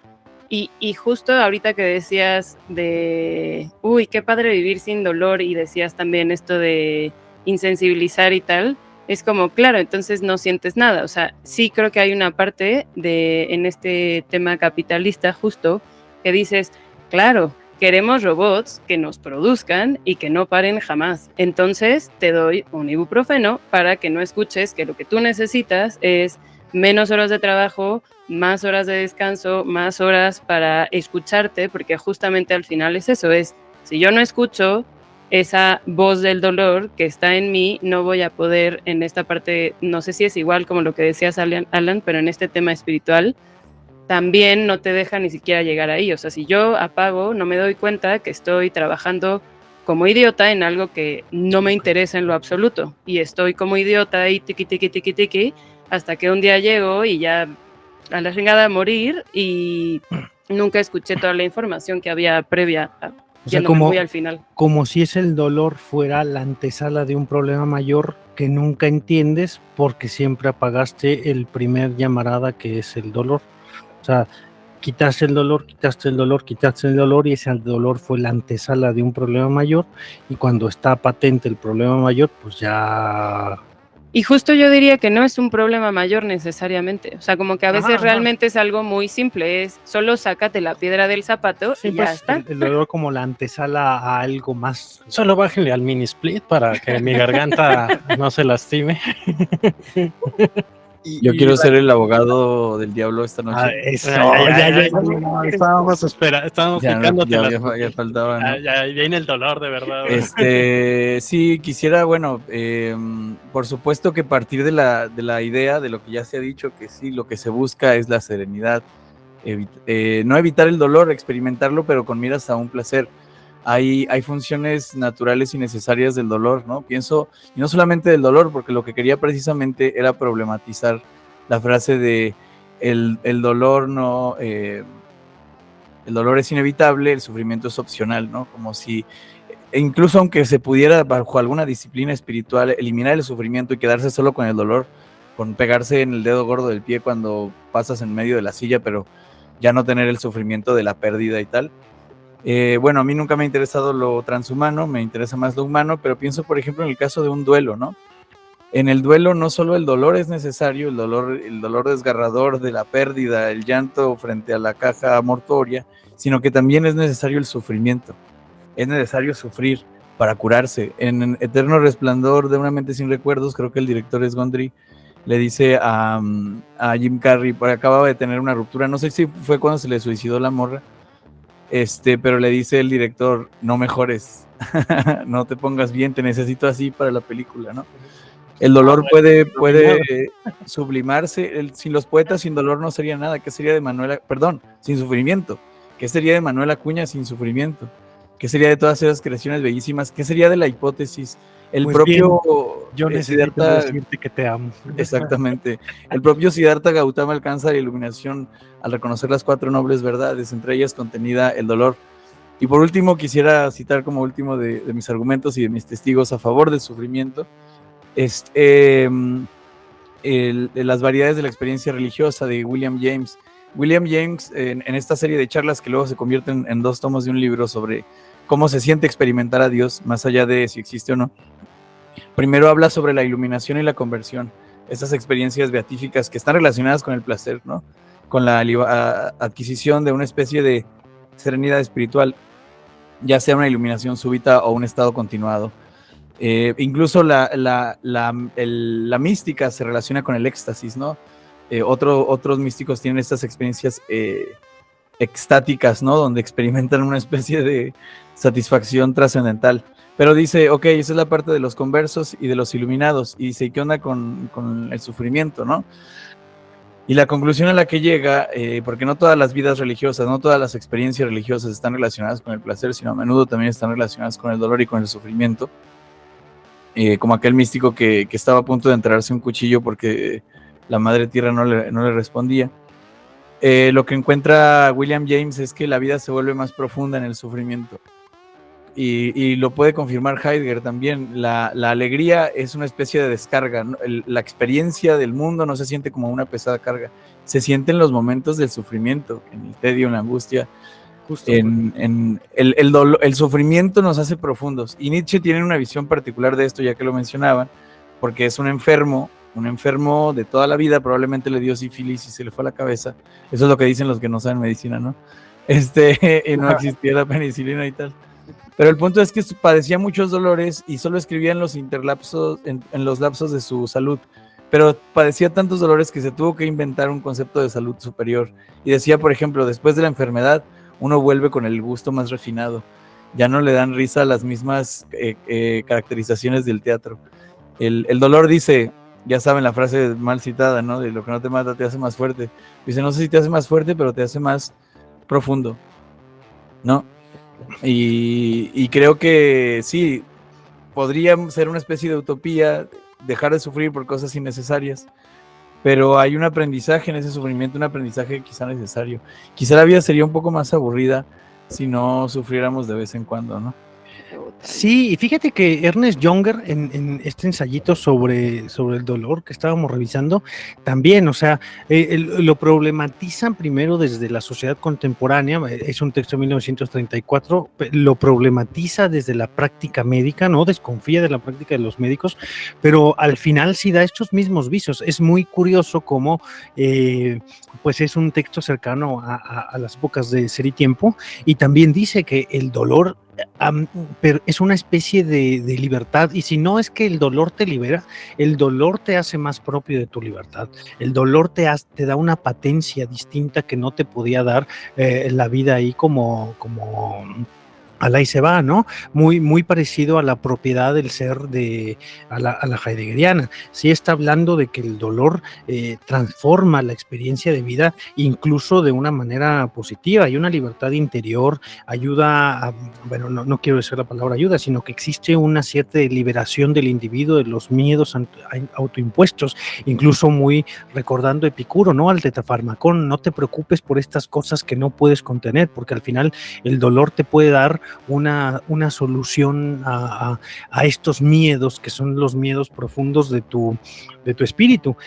[SPEAKER 3] Y justo ahorita que decías de, uy, qué padre vivir sin dolor, y decías también esto de insensibilizar y tal, es como, claro, entonces no sientes nada. O sea, sí creo que hay una parte en este tema capitalista justo que dices, claro, queremos robots que nos produzcan y que no paren jamás. Entonces te doy un ibuprofeno para que no escuches que lo que tú necesitas es menos horas de trabajo, más horas de descanso, más horas para escucharte, porque justamente al final es eso, es si yo no escucho esa voz del dolor que está en mí, no voy a poder en esta parte, no sé si es igual como lo que decías Alan, pero en este tema espiritual, también no te deja ni siquiera llegar ahí. O sea, si yo apago, no me doy cuenta que estoy trabajando como idiota en algo que no me interesa en lo absoluto. Y estoy como idiota ahí, tiqui, hasta que un día llego y ya a la chingada a morir y nunca escuché toda la información que había previa,
[SPEAKER 7] O sea,
[SPEAKER 3] yéndome muy al final.
[SPEAKER 7] como si es el dolor fuera la antesala de un problema mayor que nunca entiendes porque siempre apagaste el primer llamarada que es el dolor. O sea, quitaste el dolor y ese dolor fue la antesala de un problema mayor, y cuando está patente el problema mayor, pues ya...
[SPEAKER 3] Y justo yo diría que no es un problema mayor necesariamente. O sea, como que a veces realmente es algo muy simple, es solo sácate la piedra del zapato
[SPEAKER 7] Sí,
[SPEAKER 3] y ya
[SPEAKER 7] pues,
[SPEAKER 3] está.
[SPEAKER 7] el dolor como la antesala a algo más.
[SPEAKER 6] Solo bájenle al mini split para que mi garganta no se lastime.
[SPEAKER 4] Yo quiero ser el abogado del diablo esta noche.
[SPEAKER 7] Eso,
[SPEAKER 6] Estábamos picándote
[SPEAKER 4] ya faltaba, ¿no?
[SPEAKER 6] ya viene el dolor, de verdad.
[SPEAKER 4] Sí, quisiera, bueno, por supuesto que partir de la idea de lo que ya se ha dicho, que sí, lo que se busca es la serenidad, no evitar el dolor, experimentarlo, pero con miras a un placer. Hay funciones naturales y necesarias del dolor, ¿no? Pienso, y no solamente del dolor, porque lo que quería precisamente era problematizar la frase de el dolor no... el dolor es inevitable, el sufrimiento es opcional, ¿no? Como si, incluso aunque se pudiera, bajo alguna disciplina espiritual, eliminar el sufrimiento y quedarse solo con el dolor, con pegarse en el dedo gordo del pie cuando pasas en medio de la silla, pero ya no tener el sufrimiento de la pérdida y tal. Bueno, a mí nunca me ha interesado lo transhumano, me interesa más lo humano, pero pienso, por ejemplo, en el caso de un duelo, ¿no? En el duelo no solo el dolor es necesario, el dolor desgarrador de la pérdida, el llanto frente a la caja mortuoria, sino que también es necesario el sufrimiento. Es necesario sufrir para curarse. En Eterno Resplandor de una mente sin recuerdos, creo que el director es Gondry, le dice a Jim Carrey, porque acababa de tener una ruptura, no sé si fue cuando se le suicidó la morra, pero le dice el director, no mejores, no te pongas bien, te necesito así para la película, ¿no? El dolor puede sublimarse, sin los poetas sin dolor no sería nada. ¿Qué sería de Manuel, sin sufrimiento? ¿Qué sería de Manuel Acuña sin sufrimiento? ¿Qué sería de todas esas creaciones bellísimas? ¿Qué sería de la hipótesis? El
[SPEAKER 7] Pues
[SPEAKER 4] propio
[SPEAKER 7] yo necesito decirte que te amo.
[SPEAKER 4] Exactamente. El propio Siddhartha Gautama alcanza la iluminación al reconocer las 4 nobles verdades, entre ellas contenida el dolor. Y por último, quisiera citar como último de mis argumentos y de mis testigos a favor del sufrimiento, las variedades de la experiencia religiosa de William James. William James, en esta serie de charlas que luego se convierten en 2 tomos de un libro sobre cómo se siente experimentar a Dios, más allá de si existe o no, primero habla sobre la iluminación y la conversión, esas experiencias beatíficas que están relacionadas con el placer, ¿no? Con la adquisición de una especie de serenidad espiritual, ya sea una iluminación súbita o un estado continuado. Incluso la mística se relaciona con el éxtasis, ¿no? Otros místicos tienen estas experiencias extáticas, ¿no? Donde experimentan una especie de satisfacción trascendental. Pero dice, ok, esa es la parte de los conversos y de los iluminados. Y dice, ¿qué onda con el sufrimiento, no? Y la conclusión a la que llega, porque no todas las vidas religiosas, no todas las experiencias religiosas están relacionadas con el placer, sino a menudo también están relacionadas con el dolor y con el sufrimiento. Como aquel místico que estaba a punto de enterrarse un cuchillo porque la madre tierra no le respondía. Lo que encuentra William James es que la vida se vuelve más profunda en el sufrimiento. Y lo puede confirmar Heidegger también. La alegría es una especie de descarga, ¿no? La experiencia del mundo no se siente como una pesada carga, se siente en los momentos del sufrimiento, en el tedio, en la angustia.
[SPEAKER 7] Justo.
[SPEAKER 4] El sufrimiento nos hace profundos. Y Nietzsche tiene una visión particular de esto, ya que lo mencionaban, porque es un enfermo de toda la vida, probablemente le dio sífilis y se le fue a la cabeza. Eso es lo que dicen los que no saben medicina, ¿no? Y no existía la penicilina y tal. Pero el punto es que padecía muchos dolores y solo escribía en los interlapsos, en los lapsos de su salud. Pero padecía tantos dolores que se tuvo que inventar un concepto de salud superior. Y decía, por ejemplo, después de la enfermedad, uno vuelve con el gusto más refinado. Ya no le dan risa las mismas caracterizaciones del teatro. El dolor dice, ya saben la frase mal citada, ¿no? De lo que no te mata te hace más fuerte. Dice, no sé si te hace más fuerte, pero te hace más profundo, ¿no? Y creo que sí, podría ser una especie de utopía dejar de sufrir por cosas innecesarias, pero hay un aprendizaje en ese sufrimiento, un aprendizaje quizá necesario. Quizá la vida sería un poco más aburrida si no sufriéramos de vez en cuando, ¿no?
[SPEAKER 7] Sí, y fíjate que Ernest Junger, en este ensayito sobre el dolor que estábamos revisando, también, o sea, lo problematizan primero desde la sociedad contemporánea, es un texto de 1934, lo problematiza desde la práctica médica, no desconfía de la práctica de los médicos, pero al final sí da estos mismos vicios. Es muy curioso cómo, pues es un texto cercano a las épocas de Ser y Tiempo, y también dice que el dolor pero es una especie de libertad, y si no es que el dolor te libera, el dolor te hace más propio de tu libertad, el dolor te da una patencia distinta que no te podía dar la vida ahí como al ahí se va, ¿no? Muy parecido a la propiedad del ser a la heideggeriana. Sí está hablando de que el dolor transforma la experiencia de vida incluso de una manera positiva. Hay una libertad interior, ayuda bueno, no quiero decir la palabra ayuda, sino que existe una cierta liberación del individuo de los miedos autoimpuestos, incluso muy recordando Epicuro, ¿no? Al tetrafarmacón, no te preocupes por estas cosas que no puedes contener, porque al final el dolor te puede dar una solución a estos miedos, que son los miedos profundos de tu espíritu.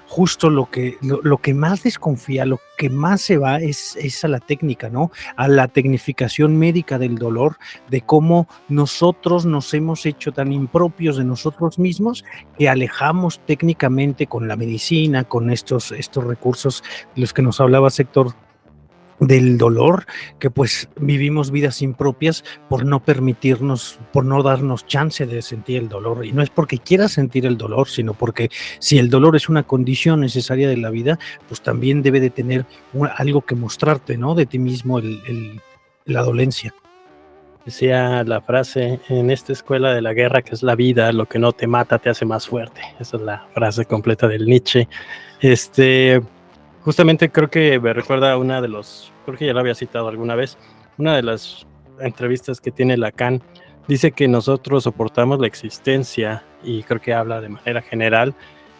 [SPEAKER 7] Justo lo que más desconfía, lo que más se va es a la técnica, ¿no? A la tecnificación médica del dolor, de cómo nosotros nos hemos hecho tan impropios de nosotros mismos que alejamos técnicamente con la medicina, con estos recursos de los que nos hablaba Héctor, del dolor, que pues vivimos vidas impropias por no permitirnos, por no darnos chance de sentir el dolor. Y no es porque quieras sentir el dolor, sino porque si el dolor es una condición necesaria de la vida, pues también debe de tener algo que mostrarte, ¿no? De ti mismo, la dolencia.
[SPEAKER 6] Decía la frase en esta escuela de la guerra, que es la vida, lo que no te mata te hace más fuerte. Esa es la frase completa del Nietzsche. Justamente creo que me recuerda una de creo que ya lo había citado alguna vez, una de las entrevistas que tiene Lacan, dice que nosotros soportamos la existencia, y creo que habla de manera general,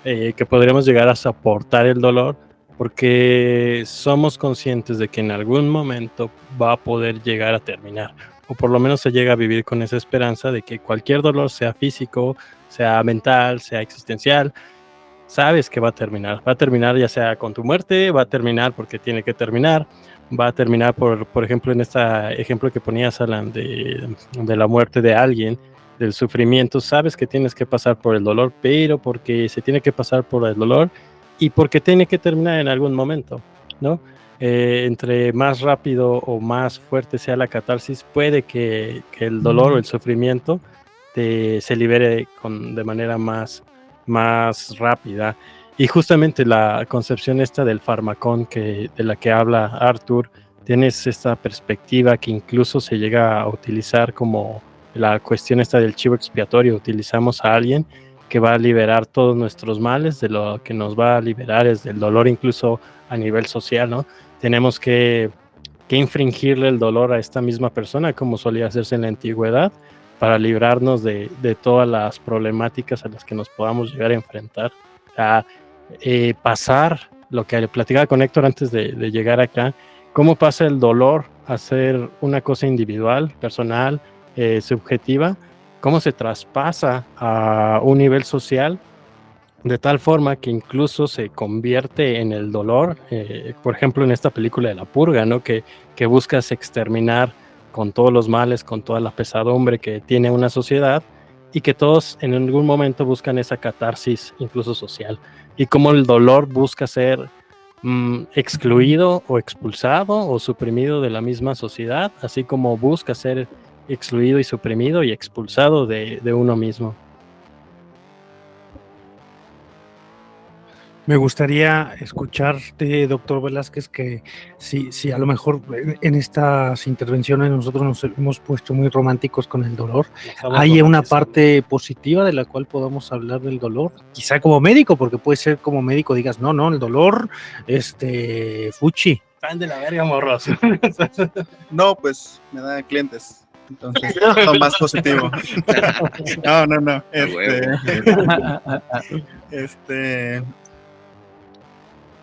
[SPEAKER 6] que podríamos llegar a soportar el dolor porque somos conscientes de que en algún momento va a poder llegar a terminar, o por lo menos se llega a vivir con esa esperanza de que cualquier dolor, sea físico, sea mental, sea existencial, sabes que va a terminar ya sea con tu muerte, va a terminar porque tiene que terminar, va a terminar por ejemplo en este ejemplo que ponías, Alan, de la muerte de alguien, del sufrimiento, sabes que tienes que pasar por el dolor, pero porque se tiene que pasar por el dolor y porque tiene que terminar en algún momento, ¿no? Entre más rápido o más fuerte sea la catarsis, puede que el dolor o el sufrimiento se libere de manera más rápida. Y justamente la concepción esta del farmacón de la que habla Arthur, tienes esta perspectiva que incluso se llega a utilizar como la cuestión esta del chivo expiatorio. Utilizamos a alguien que va a liberar todos nuestros males, de lo que nos va a liberar es del dolor, incluso a nivel social, ¿no? Tenemos que infringirle el dolor a esta misma persona, como solía hacerse en la antigüedad, para librarnos de todas las problemáticas a las que nos podamos llegar a enfrentar. Pasar, lo que platicaba con Héctor antes de llegar acá, cómo pasa el dolor a ser una cosa individual, personal, subjetiva, cómo se traspasa a un nivel social, de tal forma que incluso se convierte en el dolor, por ejemplo en esta película de La Purga, ¿no? que buscas exterminar con todos los males, con toda la pesadumbre que tiene una sociedad, y que todos en algún momento buscan esa catarsis incluso social, y cómo el dolor busca ser excluido o expulsado o suprimido de la misma sociedad, así como busca ser excluido y suprimido y expulsado de uno mismo.
[SPEAKER 7] Me gustaría escucharte, doctor Velázquez, que si a lo mejor en estas intervenciones nosotros nos hemos puesto muy románticos con el dolor, hay una parte positiva de la cual podamos hablar del dolor, quizá como médico, porque puede ser como médico digas, no, el dolor, fuchi.
[SPEAKER 6] Fan de la verga, morros.
[SPEAKER 8] No, pues me da clientes. Entonces, son más positivo. No.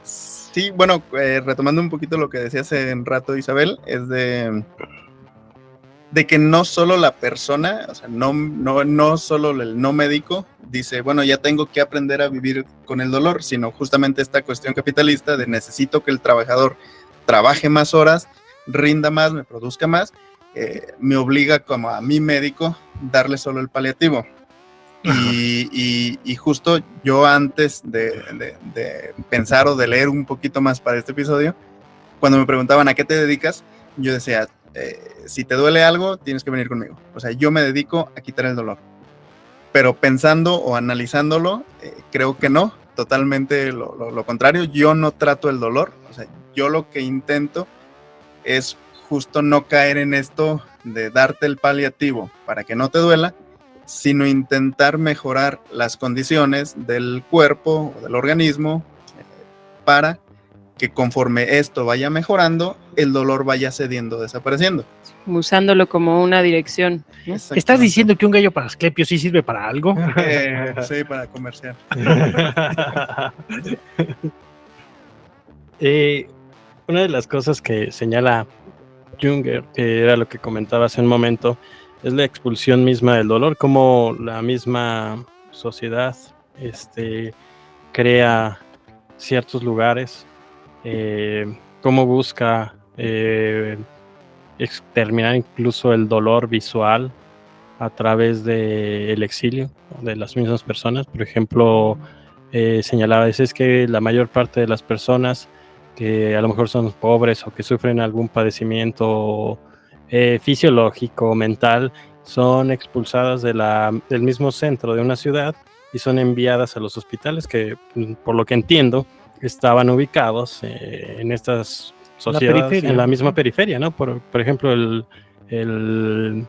[SPEAKER 8] Sí, bueno, retomando un poquito lo que decía hace un rato Isabel, es de que no solo la persona, o sea, no solo el no médico dice, bueno, ya tengo que aprender a vivir con el dolor, sino justamente esta cuestión capitalista de necesito que el trabajador trabaje más horas, rinda más, me produzca más, me obliga como a mi médico darle solo el paliativo. Y justo yo antes de pensar o de leer un poquito más para este episodio, cuando me preguntaban a qué te dedicas, yo decía, si te duele algo, tienes que venir conmigo. O sea, yo me dedico a quitar el dolor. Pero pensando o analizándolo, creo que no, totalmente lo contrario. Yo no trato el dolor, o sea, yo lo que intento es justo no caer en esto de darte el paliativo para que no te duela, sino intentar mejorar las condiciones del cuerpo o del organismo para que conforme esto vaya mejorando, el dolor vaya cediendo, desapareciendo.
[SPEAKER 3] Usándolo como una dirección, ¿no?
[SPEAKER 7] ¿Estás diciendo que un gallo para Asclepio sí sirve para algo?
[SPEAKER 8] Sí, para comercial.
[SPEAKER 6] Una de las cosas que señala Junger, que era lo que comentaba hace un momento, es la expulsión misma del dolor, como la misma sociedad crea ciertos lugares, cómo busca exterminar incluso el dolor visual a través del exilio de las mismas personas. Por ejemplo, señalaba a veces que la mayor parte de las personas que a lo mejor son pobres o que sufren algún padecimiento fisiológico o mental son expulsadas del mismo centro de una ciudad y son enviadas a los hospitales que, por lo que entiendo, estaban ubicados en estas sociedades, en la misma periferia, ¿no? Por ejemplo, en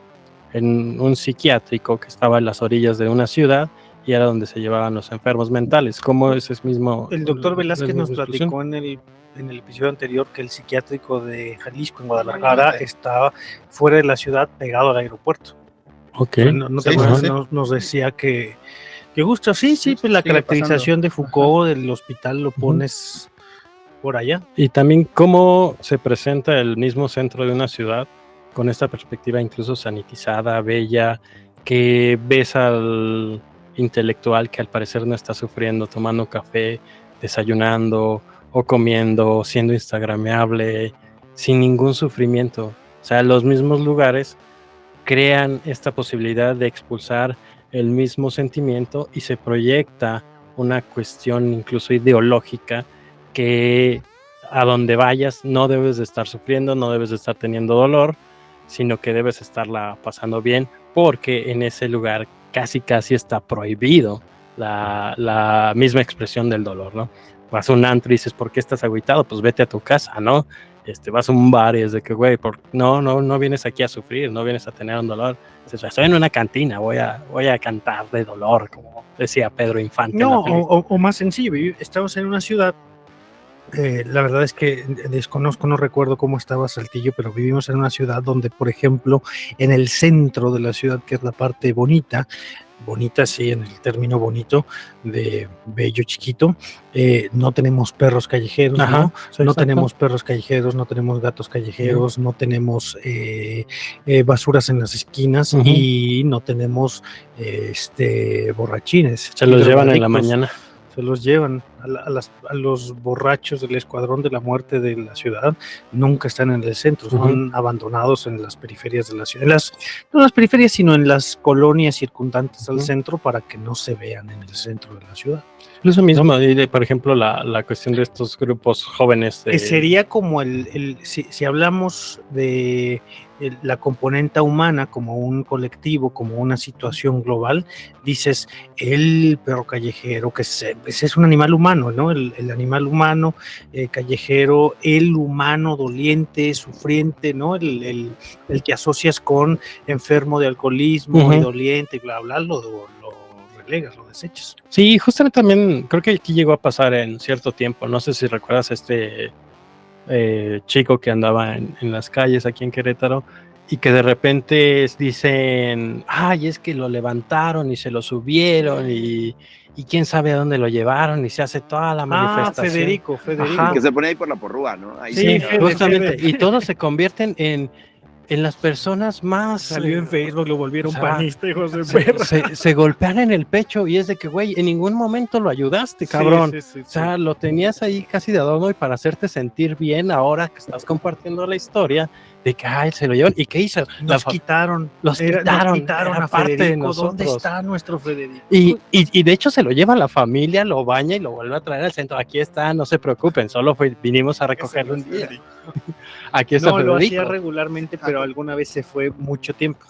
[SPEAKER 6] un psiquiátrico que estaba en las orillas de una ciudad y era donde se llevaban los enfermos mentales. ¿Cómo es mismo?
[SPEAKER 7] El doctor Velázquez nos platicó en el episodio anterior que el psiquiátrico de Jalisco, en Guadalajara, estaba fuera de la ciudad, pegado al aeropuerto.
[SPEAKER 6] Ok.
[SPEAKER 7] Nos decía que gusta, sí, pues la caracterización de Foucault del hospital lo pones por allá.
[SPEAKER 6] Y también cómo se presenta el mismo centro de una ciudad con esta perspectiva incluso sanitizada, bella, que ves al intelectual que al parecer no está sufriendo, tomando café, desayunando o comiendo, siendo instagrameable, sin ningún sufrimiento. O sea, los mismos lugares crean esta posibilidad de expulsar el mismo sentimiento y se proyecta una cuestión incluso ideológica que a donde vayas no debes de estar sufriendo, no debes de estar teniendo dolor, sino que debes estarla pasando bien, porque en ese lugar casi está prohibido la misma expresión del dolor, ¿no? Vas a un antro y dices, ¿por qué estás agüitado? Pues vete a tu casa, ¿no? Vas a un bar y es de que, güey, no vienes aquí a sufrir, no vienes a tener un dolor. Dices, estoy en una cantina, voy a cantar de dolor, como decía Pedro Infante.
[SPEAKER 7] No, o más sencillo, estamos en una ciudad, la verdad es que desconozco, no recuerdo cómo estaba Saltillo, pero vivimos en una ciudad donde, por ejemplo, en el centro de la ciudad, que es la parte bonita, sí, en el término bonito, de bello chiquito, no tenemos perros callejeros, ¿no? No tenemos perros callejeros, no tenemos gatos callejeros, no tenemos basuras en las esquinas y no tenemos borrachines.
[SPEAKER 6] Se los llevan en la mañana.
[SPEAKER 7] Se los llevan a los borrachos del Escuadrón de la Muerte de la ciudad, nunca están en el centro, son abandonados en las periferias de la ciudad, no en las periferias, sino en las colonias circundantes al centro para que no se vean en el centro de la ciudad.
[SPEAKER 6] Eso mismo, por ejemplo, la cuestión de estos grupos jóvenes.
[SPEAKER 7] Sería como si hablamos de la componente humana como un colectivo, como una situación global, dices el perro callejero, que es un animal humano, ¿no? El animal humano callejero, el humano doliente, sufriente, ¿no? El que asocias con enfermo de alcoholismo y doliente, bla, bla, lo relegas, lo desechas.
[SPEAKER 6] Sí, justamente también creo que aquí llegó a pasar en cierto tiempo, no sé si recuerdas chico que andaba en las calles aquí en Querétaro y que de repente dicen, ay, es que lo levantaron y se lo subieron y quién sabe a dónde lo llevaron y se hace toda la manifestación.
[SPEAKER 7] Federico.
[SPEAKER 5] Que se pone ahí por la porrúa, ¿no? Ahí
[SPEAKER 6] sí, justamente, y todos se convierten en las personas más...
[SPEAKER 7] Salió en Facebook, lo volvieron panista, hijos de perra.
[SPEAKER 6] Se golpean en el pecho y es de que, güey, en ningún momento lo ayudaste, cabrón. Sí. O sea, lo tenías ahí casi de adorno y para hacerte sentir bien ahora que estás compartiendo la historia, de que se lo llevan. ¿Y qué hizo?
[SPEAKER 7] Nos quitaron
[SPEAKER 6] los
[SPEAKER 7] nos
[SPEAKER 6] quitaron
[SPEAKER 7] quitaron
[SPEAKER 6] era
[SPEAKER 7] a
[SPEAKER 6] parte de
[SPEAKER 7] Federico. ¿Dónde
[SPEAKER 6] nosotros.
[SPEAKER 7] está nuestro Federico?
[SPEAKER 6] Y de hecho se lo lleva la familia, lo baña y lo vuelve a traer al centro. Aquí está, no se preocupen, solo vinimos a recogerlo un día. Aquí está
[SPEAKER 7] No, lo hacía
[SPEAKER 6] Federico.
[SPEAKER 7] regularmente, pero alguna vez se fue mucho tiempo.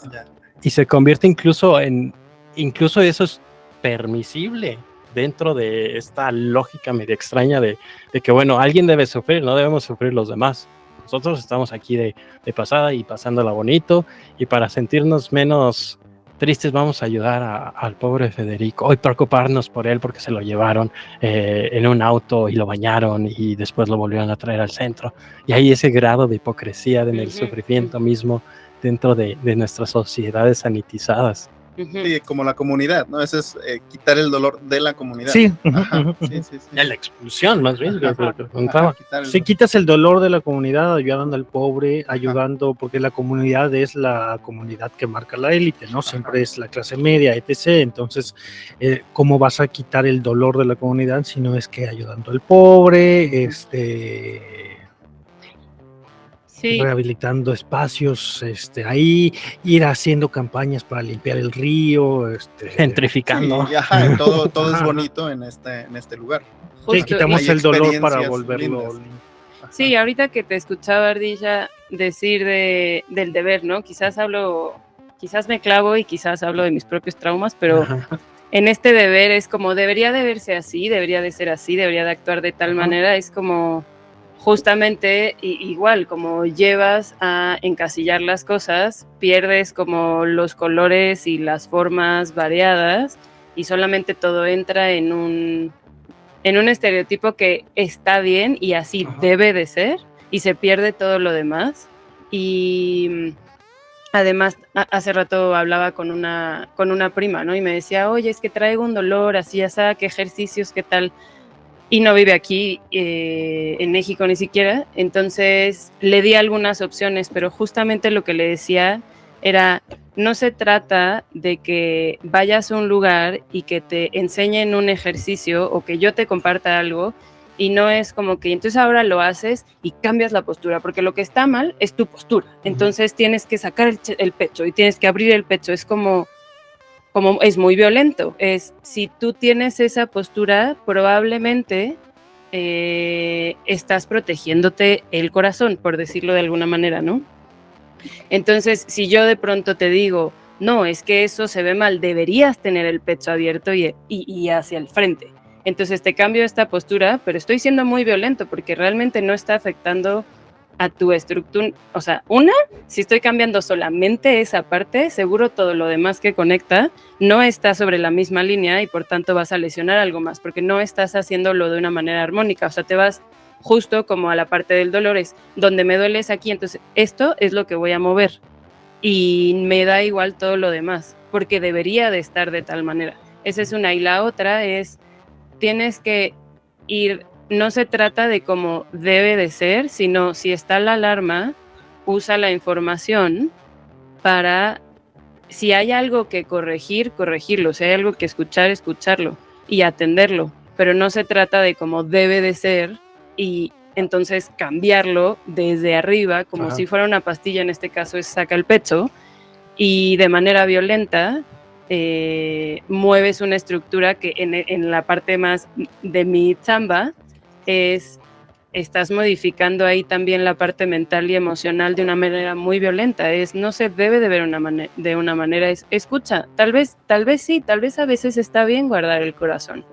[SPEAKER 6] Y se convierte incluso eso es permisible dentro de esta lógica medio extraña de que, bueno, alguien debe sufrir, no debemos sufrir los demás. Nosotros estamos aquí de pasada y pasándola bonito, y para sentirnos menos tristes vamos a ayudar al pobre Federico, y preocuparnos por él porque se lo llevaron en un auto y lo bañaron y después lo volvieron a traer al centro. Y hay ese grado de hipocresía en el sufrimiento mismo dentro de nuestras sociedades sanitizadas.
[SPEAKER 8] Sí, como la comunidad, ¿no? Eso es quitar el dolor de la comunidad.
[SPEAKER 7] Sí,
[SPEAKER 8] Ajá, sí.
[SPEAKER 6] La expulsión, más bien.
[SPEAKER 7] Si quitas el dolor de la comunidad, ayudando al pobre, ayudando, porque la comunidad es la comunidad que marca la élite, ¿no? Siempre es la clase media, etc. Entonces, ¿cómo vas a quitar el dolor de la comunidad si no es que ayudando al pobre,
[SPEAKER 3] Sí,
[SPEAKER 7] rehabilitando espacios, ahí, ir haciendo campañas para limpiar el río,
[SPEAKER 6] Gentrificando.
[SPEAKER 8] Sí, ajá, todo es
[SPEAKER 7] Ajá.
[SPEAKER 8] bonito en este lugar.
[SPEAKER 7] Sí,
[SPEAKER 3] justo.
[SPEAKER 7] quitamos
[SPEAKER 8] Hay
[SPEAKER 7] el dolor para
[SPEAKER 8] experiencias
[SPEAKER 7] volverlo
[SPEAKER 8] lindas.
[SPEAKER 7] limpio.
[SPEAKER 8] Ajá.
[SPEAKER 3] Sí, ahorita que te escuchaba, Ardilla, decir del deber, ¿no? Quizás me clavo y quizás hablo de mis propios traumas, pero en este deber es como debería de verse así, debería de ser así, debería de actuar de tal manera, es como justamente igual, como llevas a encasillar las cosas, pierdes como los colores y las formas variadas y solamente todo entra en un estereotipo que está bien y así debe de ser y se pierde todo lo demás. Y además, hace rato hablaba con una prima, ¿no? Y me decía, oye, es que traigo un dolor, así, así, ¿qué ejercicios, qué tal? Y no vive aquí en México ni siquiera. Entonces le di algunas opciones, pero justamente lo que le decía era, no se trata de que vayas a un lugar y que te enseñen un ejercicio o que yo te comparta algo y no es como que entonces ahora lo haces y cambias la postura, porque lo que está mal es tu postura. Entonces tienes que sacar el pecho y tienes que abrir el pecho. Es como es muy violento. Si tú tienes esa postura, probablemente estás protegiéndote el corazón, por decirlo de alguna manera, ¿no? Entonces, si yo de pronto te digo, no, es que eso se ve mal, deberías tener el pecho abierto y hacia el frente. Entonces te cambio esta postura, pero estoy siendo muy violento porque realmente no está afectando a tu estructura. O sea, si estoy cambiando solamente esa parte, seguro todo lo demás que conecta no está sobre la misma línea y por tanto vas a lesionar algo más porque no estás haciéndolo de una manera armónica. O sea, te vas justo como a la parte del dolor, es donde me duele es aquí, entonces esto es lo que voy a mover y me da igual todo lo demás porque debería de estar de tal manera. Esa es una. Y la otra es, tienes que ir, no se trata de cómo debe de ser, sino si está la alarma, usa la información para, si hay algo que corregir, corregirlo, si hay algo que escuchar, escucharlo y atenderlo, pero no se trata de cómo debe de ser y entonces cambiarlo desde arriba, como si fuera una pastilla, en este caso es saca el pecho, y de manera violenta mueves una estructura que en la parte más de mi chamba estás modificando ahí también la parte mental y emocional de una manera muy violenta. No se debe de ver de una manera, escucha, tal vez sí, tal vez a veces está bien guardar el corazón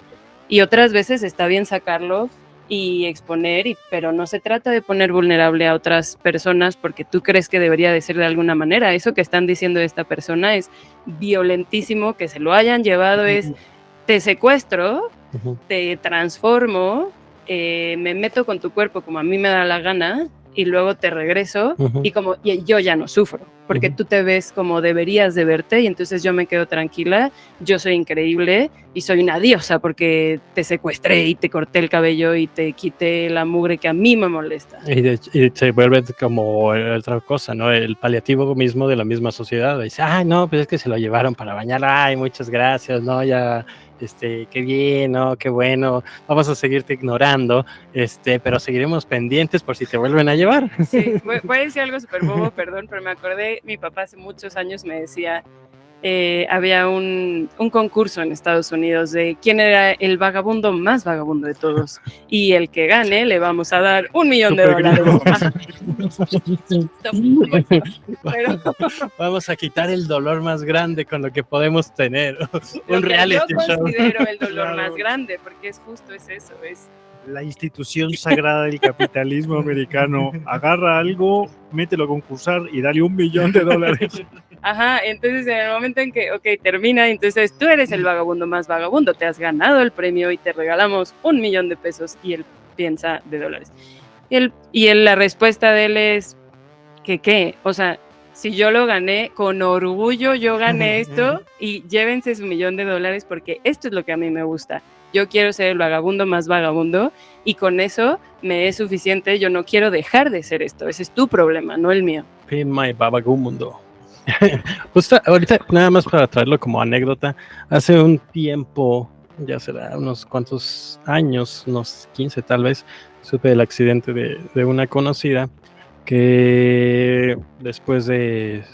[SPEAKER 3] y otras veces está bien sacarlo y exponer, pero no se trata de poner vulnerable a otras personas porque tú crees que debería de ser de alguna manera. Eso que están diciendo de esta persona es violentísimo, que se lo hayan llevado te secuestro, te transformo, me meto con tu cuerpo como a mí me da la gana y luego te regreso y yo ya no sufro porque tú te ves como deberías de verte y entonces yo me quedo tranquila, yo soy increíble y soy una diosa porque te secuestré y te corté el cabello y te quité la mugre que a mí me molesta.
[SPEAKER 6] Y se vuelve como otra cosa, ¿no? El paliativo mismo de la misma sociedad. Dice, ay, no, pues es que se lo llevaron para bañar, ay, muchas gracias, no, ya qué bien, ¿no? Qué bueno, vamos a seguirte ignorando, pero seguiremos pendientes por si te vuelven a llevar.
[SPEAKER 3] Sí, voy a decir algo súper bobo, perdón, pero me acordé, mi papá hace muchos años me decía, había un concurso en Estados Unidos de quién era el vagabundo más vagabundo de todos, y el que gane le vamos a dar $1,000,000. Pero
[SPEAKER 6] Vamos a quitar el dolor más grande con lo que podemos tener.
[SPEAKER 3] lo
[SPEAKER 6] Un
[SPEAKER 3] que
[SPEAKER 6] reality
[SPEAKER 3] yo
[SPEAKER 6] show.
[SPEAKER 3] considero el dolor
[SPEAKER 7] Claro.
[SPEAKER 3] más grande, porque es justo eso, es
[SPEAKER 7] La institución sagrada del capitalismo americano agarra algo, mételo a concursar y dale $1,000,000.
[SPEAKER 3] ajá, entonces en el momento en que, ok, termina, entonces tú eres el vagabundo más vagabundo, te has ganado el premio y te regalamos $1,000,000, y él piensa de dólares. La respuesta de él es, ¿que qué? O sea, si yo lo gané, con orgullo yo gané esto, y llévense su $1,000,000 porque esto es lo que a mí me gusta. Yo quiero ser el vagabundo más vagabundo y con eso me es suficiente, yo no quiero dejar de ser esto, ese es tu problema, no el mío.
[SPEAKER 6] In my vagabundo. Justo ahorita, nada más para traerlo como anécdota, hace un tiempo, ya será unos cuantos años, unos 15 tal vez, supe del accidente de una conocida que después del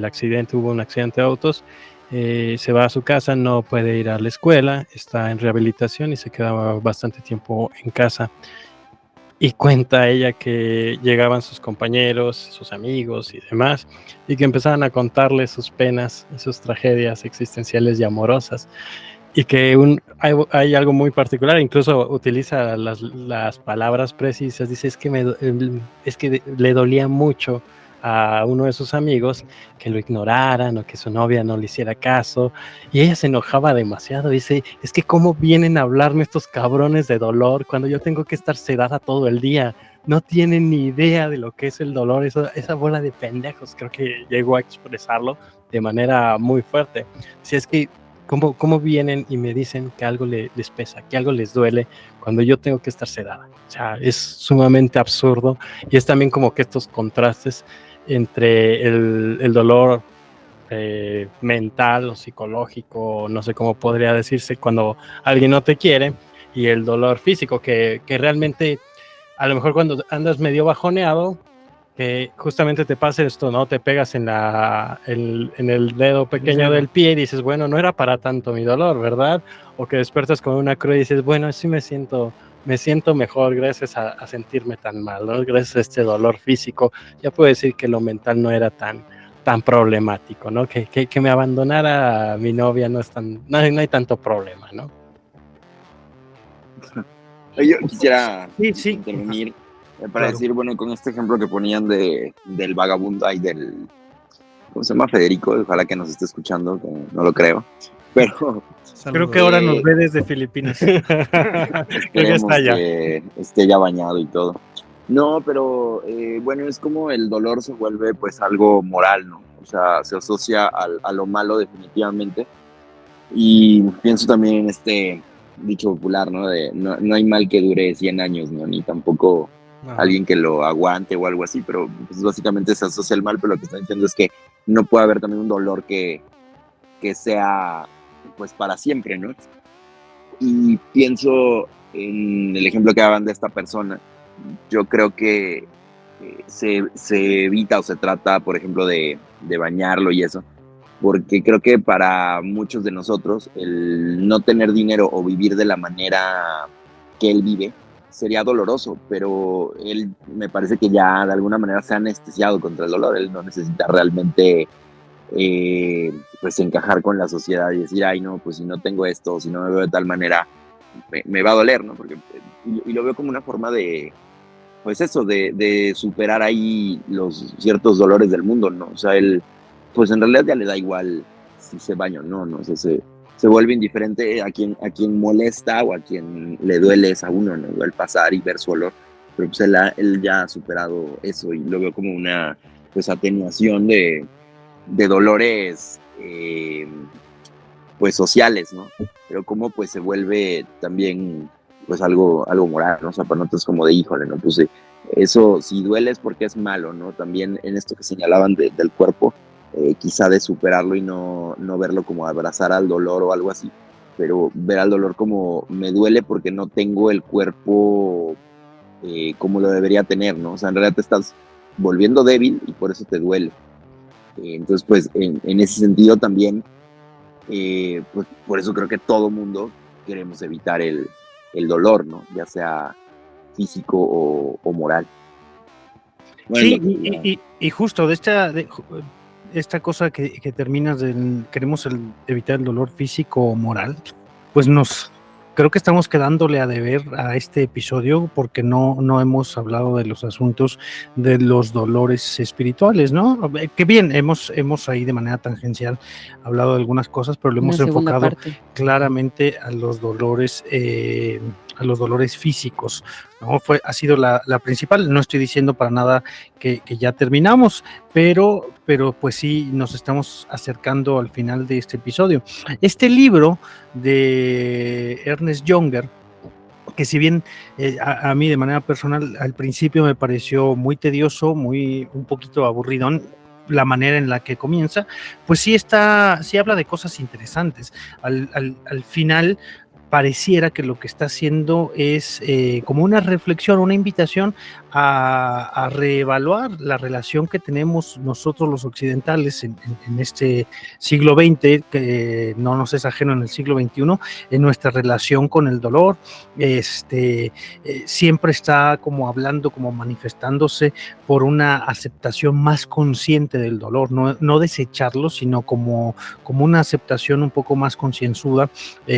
[SPEAKER 6] accidente, hubo un accidente de autos, se va a su casa, no puede ir a la escuela, está en rehabilitación y se quedaba bastante tiempo en casa. Y cuenta ella que llegaban sus compañeros, sus amigos y demás, y que empezaban a contarle sus penas y sus tragedias existenciales y amorosas. Y que hay algo muy particular, incluso utiliza las palabras precisas, dice, es que le dolía mucho a uno de sus amigos que lo ignoraran o que su novia no le hiciera caso, y ella se enojaba demasiado, dice, es que cómo vienen a hablarme estos cabrones de dolor cuando yo tengo que estar sedada todo el día, no tienen ni idea de lo que es el dolor, esa bola de pendejos, creo que llegó a expresarlo de manera muy fuerte. Si es que ¿Cómo vienen y me dicen que algo les pesa, que algo les duele cuando yo tengo que estar sedada? O sea, es sumamente absurdo, y es también como que estos contrastes entre el dolor mental o psicológico, no sé cómo podría decirse, cuando alguien no te quiere, y el dolor físico, que realmente a lo mejor cuando andas medio bajoneado, que justamente te pasa esto, ¿no? Te pegas en el dedo pequeño del pie y dices, bueno, no era para tanto mi dolor, ¿verdad? O que despiertas con una cruz y dices, bueno, sí me siento mejor gracias a sentirme tan mal, ¿no? Gracias a este dolor físico, ya puedo decir que lo mental no era tan problemático, ¿no? Que me abandonara mi novia no hay tanto problema, ¿no?
[SPEAKER 5] Yo quisiera
[SPEAKER 7] Sí.
[SPEAKER 5] intervenir para
[SPEAKER 7] Claro.
[SPEAKER 5] decir, bueno, con este ejemplo que ponían del vagabundo, ¿cómo se llama? Federico, ojalá que nos esté escuchando, que no lo creo, pero
[SPEAKER 7] Creo que ahora nos ve desde Filipinas.
[SPEAKER 5] esperemos que esté ya bañado y todo. No, pero bueno, es como el dolor se vuelve pues algo moral, ¿no? O sea, se asocia a lo malo definitivamente. Y pienso también en este dicho popular, ¿no? No hay mal que dure 100 años, ¿no? Ni tampoco alguien que lo aguante o algo así, pero pues, básicamente se asocia al mal, pero lo que están diciendo es que no puede haber también un dolor que sea pues para siempre, ¿no? Y pienso en el ejemplo que daban de esta persona, yo creo que se evita o se trata, por ejemplo, de bañarlo y eso, porque creo que para muchos de nosotros el no tener dinero o vivir de la manera que él vive sería doloroso, pero él me parece que ya de alguna manera se ha anestesiado contra el dolor, él no necesita realmente pues encajar con la sociedad y decir, ay no, pues si no tengo esto, si no me veo de tal manera, me va a doler, ¿no? Porque, y lo veo como una forma de, pues eso, de superar ahí los ciertos dolores del mundo, ¿no? O sea, él, pues en realidad ya le da igual si se baña o no, ¿no? O sea, se vuelve indiferente a quien molesta o a quien le duele es a uno, ¿no? El pasar y ver su olor, pero pues él ya ha superado eso y lo veo como una, pues, atenuación de dolores, pues, sociales, ¿no? Pero como, pues, se vuelve también, pues, algo moral, ¿no? O sea, para nosotros como de, híjole, ¿no? Pues, eso, si duele es porque es malo, ¿no? También en esto que señalaban del cuerpo, quizá de superarlo y no verlo como abrazar al dolor o algo así, pero ver al dolor como me duele porque no tengo el cuerpo como lo debería tener, ¿no? O sea, en realidad te estás volviendo débil y por eso te duele. Entonces, pues, en ese sentido también, pues, por eso creo que todo mundo queremos evitar el dolor, ¿no? Ya sea físico o moral. Bueno,
[SPEAKER 7] Sí, y justo de esta cosa que terminas queremos evitar el dolor físico o moral, pues creo que estamos quedándole a deber a este episodio porque no hemos hablado de los asuntos de los dolores espirituales, ¿no? Que bien, hemos ahí de manera tangencial hablado de algunas cosas, pero lo
[SPEAKER 3] Una
[SPEAKER 7] hemos
[SPEAKER 3] segunda
[SPEAKER 7] enfocado
[SPEAKER 3] parte.
[SPEAKER 7] claramente a los dolores físicos, ¿no? Ha sido la principal. No estoy diciendo para nada que ya terminamos, pero pues sí nos estamos acercando al final de este episodio. Este libro de Ernest Junger, que si bien a mí de manera personal al principio me pareció muy tedioso, un poquito aburridón, la manera en la que comienza, pues sí habla de cosas interesantes. Al final pareciera que lo que está haciendo es como una reflexión, una invitación a reevaluar la relación que tenemos nosotros los occidentales en este siglo XX, que no nos es ajeno en el siglo XXI, en nuestra relación con el dolor. Siempre está como hablando, como manifestándose por una aceptación más consciente del dolor, no desecharlo, sino como una aceptación un poco más concienzuda,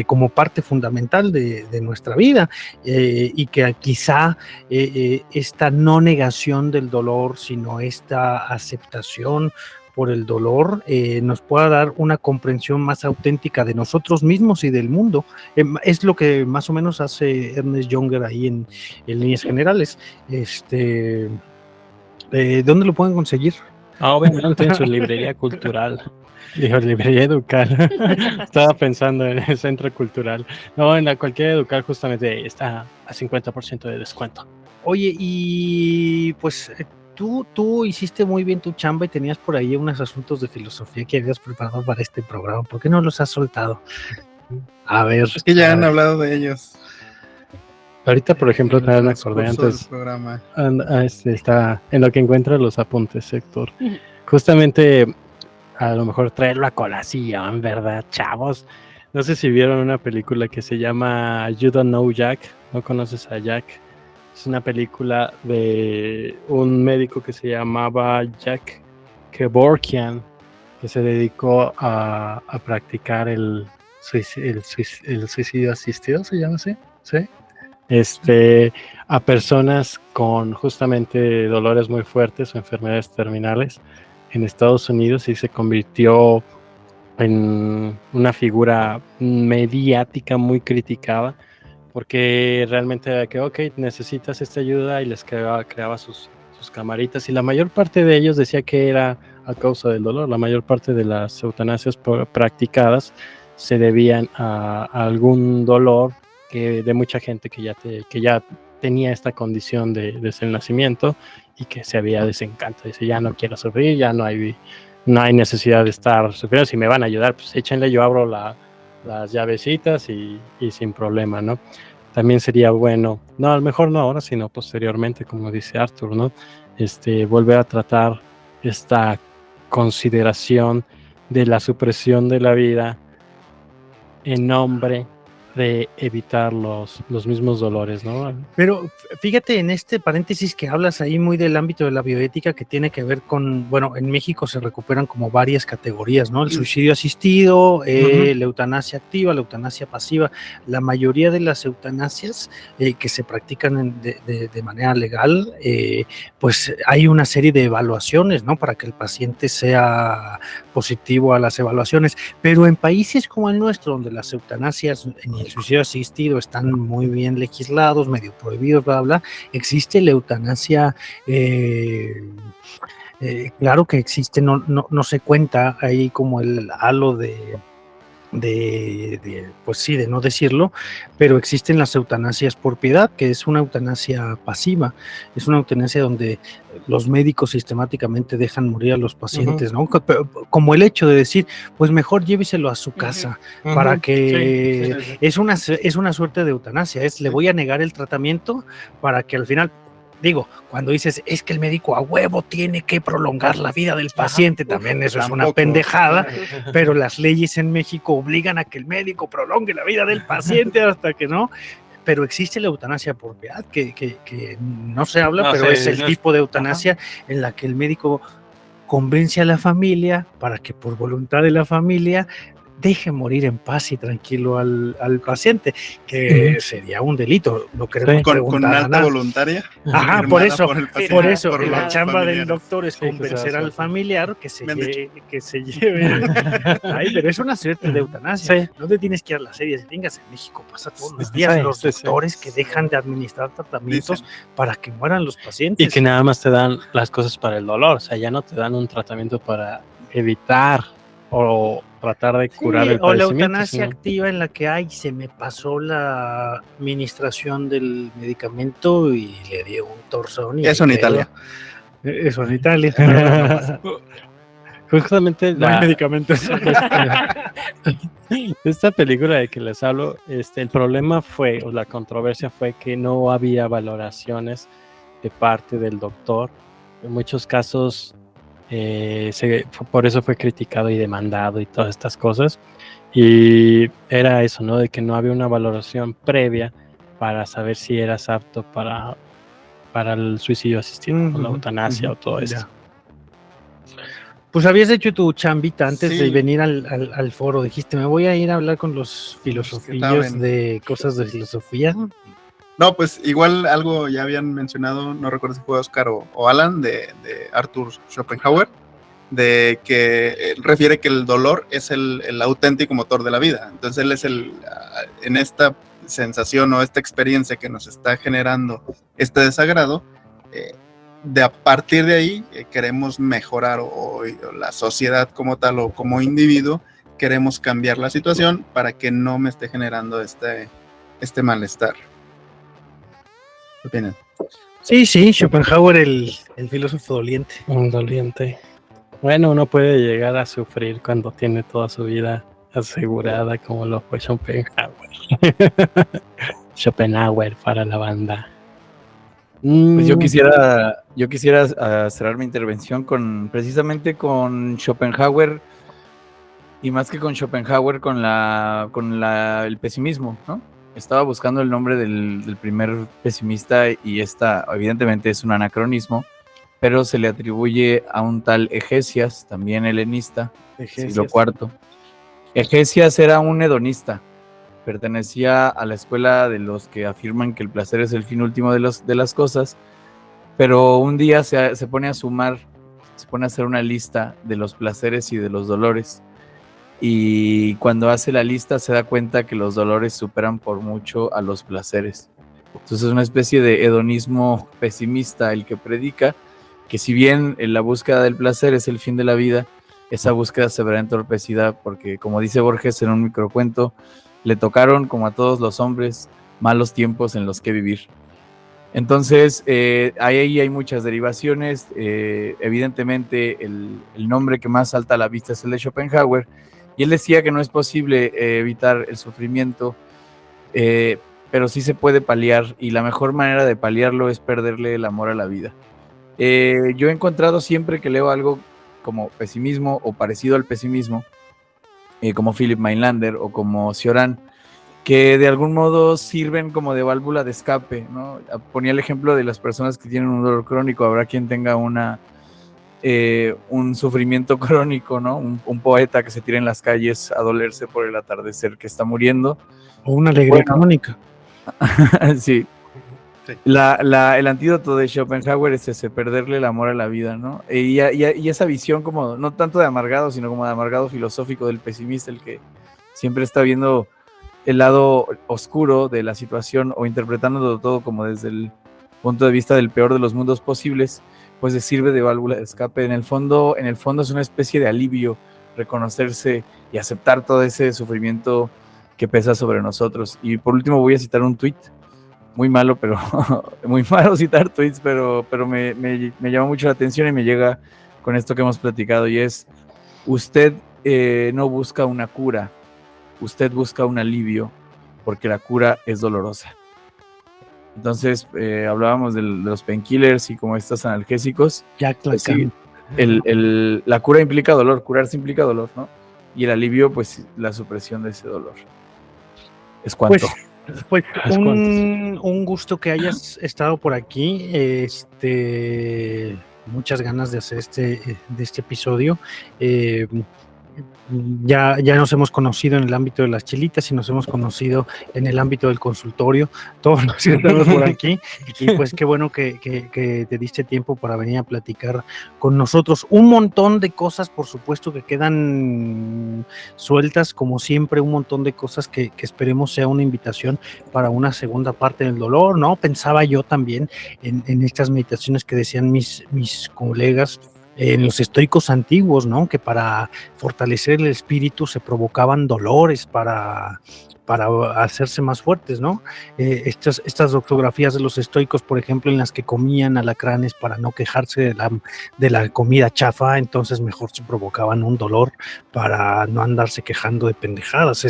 [SPEAKER 7] como parte fundamental de nuestra vida, y que quizá esta no negación del dolor, sino esta aceptación por el dolor, nos pueda dar una comprensión más auténtica de nosotros mismos y del mundo. Es lo que más o menos hace Ernest Junger ahí en líneas generales. ¿Dónde lo pueden conseguir?
[SPEAKER 6] Obviamente en su librería cultural. Dijo, librería Educal. Estaba pensando en el centro cultural. No, en cualquier Educal justamente está a 50% de descuento.
[SPEAKER 7] Oye, y pues tú hiciste muy bien tu chamba y tenías por ahí unos asuntos de filosofía que habías preparado para este programa. ¿Por qué no los has soltado? A ver.
[SPEAKER 8] Es que ya han hablado de ellos.
[SPEAKER 6] Ahorita, por ejemplo,
[SPEAKER 8] En el
[SPEAKER 6] también me acordé
[SPEAKER 8] transcurso del
[SPEAKER 6] antes.
[SPEAKER 8] programa.
[SPEAKER 6] Está en lo que encuentra los apuntes, Héctor. Justamente, a lo mejor traerlo a colación, ¿verdad, chavos? No sé si vieron una película que se llama You Don't Know Jack. ¿No conoces a Jack? Es una película de un médico que se llamaba Jack Kevorkian, que se dedicó a practicar el suicidio asistido, ¿se llama así? ¿Sí? A personas con justamente dolores muy fuertes o enfermedades terminales en Estados Unidos, y se convirtió en una figura mediática muy criticada, porque realmente era que, ok, necesitas esta ayuda, y les creaba sus camaritas, y la mayor parte de ellos decía que era a causa del dolor. La mayor parte de las eutanasias practicadas se debían a algún dolor de mucha gente que ya tenía esta condición desde el nacimiento, y que se había desencantado. Dice, ya no quiero sufrir, ya no hay necesidad de estar sufriendo. Si me van a ayudar, pues échenle, yo abro las llavecitas y sin problema, ¿no? También sería bueno, no, a lo mejor no ahora, sino posteriormente, como dice Arthur, ¿no? Volver a tratar esta consideración de la supresión de la vida en nombre de evitar los mismos dolores, ¿no?
[SPEAKER 7] Pero fíjate en este paréntesis que hablas ahí muy del ámbito de la bioética, que tiene que ver con, bueno, en México se recuperan como varias categorías, ¿no? El suicidio asistido, la eutanasia activa, la eutanasia pasiva. La mayoría de las eutanasias que se practican de manera legal, pues hay una serie de evaluaciones, ¿no? Para que el paciente sea positivo a las evaluaciones. Pero en países como el nuestro, donde las eutanasias en el suicidio asistido están muy bien legislados, medio prohibidos, bla, bla, existe la eutanasia, claro que existe, no se cuenta ahí como el halo de pues sí, de no decirlo, pero existen las eutanasias por piedad, que es una eutanasia pasiva, es una eutanasia donde los médicos sistemáticamente dejan morir a los pacientes, ¿no? Como el hecho de decir, pues mejor lléviselo a su casa, para que
[SPEAKER 8] Sí.
[SPEAKER 7] es una suerte de eutanasia, le voy a negar el tratamiento para que al final. Digo, cuando dices, es que el médico a huevo tiene que prolongar la vida del paciente, también eso es una
[SPEAKER 8] Tampoco.
[SPEAKER 7] pendejada, pero las leyes en México obligan a que el médico prolongue la vida del paciente hasta que no. Pero existe la eutanasia por piedad, que no se habla, pero es el tipo de eutanasia en la que el médico convence a la familia para que por voluntad de la familia deje morir en paz y tranquilo al paciente, que sería un delito. No queremos
[SPEAKER 8] Con
[SPEAKER 7] preguntar a
[SPEAKER 8] alta
[SPEAKER 7] nada.
[SPEAKER 8] voluntaria.
[SPEAKER 7] Ajá,
[SPEAKER 8] firmada
[SPEAKER 7] por eso,
[SPEAKER 8] el paciente, por
[SPEAKER 7] la
[SPEAKER 8] los
[SPEAKER 7] chamba del
[SPEAKER 8] familiares.
[SPEAKER 7] doctor es
[SPEAKER 6] Sí, que
[SPEAKER 7] convencer
[SPEAKER 6] sea
[SPEAKER 7] al
[SPEAKER 6] suerte.
[SPEAKER 7] familiar que se
[SPEAKER 8] Me han
[SPEAKER 7] lleve. Ay, pero es una suerte de eutanasia.
[SPEAKER 6] Sí.
[SPEAKER 7] No te tienes que ir a las series gringas. En México pasa todos los
[SPEAKER 6] Sí,
[SPEAKER 7] días.
[SPEAKER 6] sí,
[SPEAKER 7] Los
[SPEAKER 6] sí, sí.
[SPEAKER 7] doctores que dejan de administrar tratamientos para que mueran los pacientes.
[SPEAKER 6] Y que nada más te dan las cosas para el dolor, o sea, ya no te dan un tratamiento para evitar o tratar de curar el
[SPEAKER 7] o la
[SPEAKER 6] padecimiento.
[SPEAKER 7] eutanasia
[SPEAKER 6] sino-
[SPEAKER 7] activa en la que se me pasó la administración del medicamento y le dio un torzón. Y
[SPEAKER 8] Eso en
[SPEAKER 7] ahí quedó.
[SPEAKER 8] Italia.
[SPEAKER 7] Eso en Italia.
[SPEAKER 6] Justamente
[SPEAKER 7] No hay medicamentos.
[SPEAKER 6] esta película de que les hablo, el problema fue, o la controversia fue que no había valoraciones de parte del doctor. En muchos casos, por eso fue criticado y demandado y todas estas cosas. Y era eso, ¿no? De que no había una valoración previa para saber si eras apto para el suicidio asistido, o la eutanasia o todo esto.
[SPEAKER 7] Ya. Pues habías hecho tu chambita antes
[SPEAKER 8] Sí.
[SPEAKER 7] de venir al foro. Dijiste, me voy a ir a hablar con los filosofillos
[SPEAKER 8] saben.
[SPEAKER 7] de cosas de filosofía.
[SPEAKER 8] No, pues igual algo ya habían mencionado, no recuerdo si fue Oscar o Alan, de Arthur Schopenhauer, de que refiere que el dolor es el auténtico motor de la vida. Entonces él es en esta sensación o esta experiencia que nos está generando este desagrado, a partir de ahí queremos mejorar o la sociedad como tal o como individuo queremos cambiar la situación para que no me esté generando este malestar. ¿Qué opinan?
[SPEAKER 7] Sí, Schopenhauer, el filósofo doliente.
[SPEAKER 6] Un doliente. Bueno, uno puede llegar a sufrir cuando tiene toda su vida asegurada, como lo fue Schopenhauer. Schopenhauer para la banda.
[SPEAKER 4] Pues yo quisiera cerrar mi intervención precisamente con Schopenhauer, y más que con Schopenhauer, con el pesimismo, ¿no? Estaba buscando el nombre del primer pesimista y esta evidentemente es un anacronismo, pero se le atribuye a un tal Egesias, también helenista, siglo IV. Egesias era un hedonista, pertenecía a la escuela de los que afirman que el placer es el fin último de las cosas, pero un día se pone a sumar, se pone a hacer una lista de los placeres y de los dolores, y cuando hace la lista se da cuenta que los dolores superan por mucho a los placeres. Entonces es una especie de hedonismo pesimista el que predica, que si bien la búsqueda del placer es el fin de la vida, esa búsqueda se verá entorpecida porque, como dice Borges en un microcuento, le tocaron, como a todos los hombres, malos tiempos en los que vivir. Entonces, ahí hay muchas derivaciones. Evidentemente, el nombre que más salta a la vista es el de Schopenhauer, y él decía que no es posible evitar el sufrimiento, pero sí se puede paliar, y la mejor manera de paliarlo es perderle el amor a la vida. Yo he encontrado siempre que leo algo como pesimismo o parecido al pesimismo, como Philip Mainlander o como Cioran, que de algún modo sirven como de válvula de escape, ¿no? Ponía el ejemplo de las personas que tienen un dolor crónico. Habrá quien tenga un sufrimiento crónico, ¿no? Un poeta que se tira en las calles a dolerse por el atardecer que está muriendo.
[SPEAKER 7] O una alegría crónica.
[SPEAKER 4] Sí.
[SPEAKER 8] Sí.
[SPEAKER 4] El antídoto de Schopenhauer es ese, perderle el amor a la vida, ¿no? Y esa visión como, no tanto de amargado, sino como de amargado filosófico del pesimista, el que siempre está viendo el lado oscuro de la situación o interpretándolo todo como desde el punto de vista del peor de los mundos posibles, pues le sirve de válvula de escape. En el fondo es una especie de alivio reconocerse y aceptar todo ese sufrimiento que pesa sobre nosotros. Y por último voy a citar un tweet, muy malo, pero muy malo citar tweets, pero me llama mucho la atención y me llega con esto que hemos platicado, y es: usted no busca una cura, usted busca un alivio, porque la cura es dolorosa. Entonces, hablábamos de los painkillers y como estos analgésicos.
[SPEAKER 7] Jack
[SPEAKER 4] Pues
[SPEAKER 7] Lacan.
[SPEAKER 4] sí, la cura implica dolor, curarse implica dolor, ¿no? Y el alivio, pues la supresión de ese dolor. Es cuanto.
[SPEAKER 7] Pues
[SPEAKER 6] Es
[SPEAKER 7] un gusto que hayas estado por aquí. Muchas ganas de hacer de este episodio. Ya nos hemos conocido en el ámbito de las chelitas y nos hemos conocido en el ámbito del consultorio, todos los que estamos por aquí, y pues qué bueno que te diste tiempo para venir a platicar con nosotros. Un montón de cosas, por supuesto, que quedan sueltas, como siempre, un montón de cosas que esperemos sea una invitación para una segunda parte del dolor, ¿no? Pensaba yo también en estas meditaciones que decían mis colegas, en los estoicos antiguos, ¿no? Que para fortalecer el espíritu se provocaban dolores para hacerse más fuertes, ¿no? Estas doctografías de los estoicos, por ejemplo, en las que comían alacranes para no quejarse de la comida chafa, entonces mejor se provocaban un dolor para no andarse quejando de pendejadas,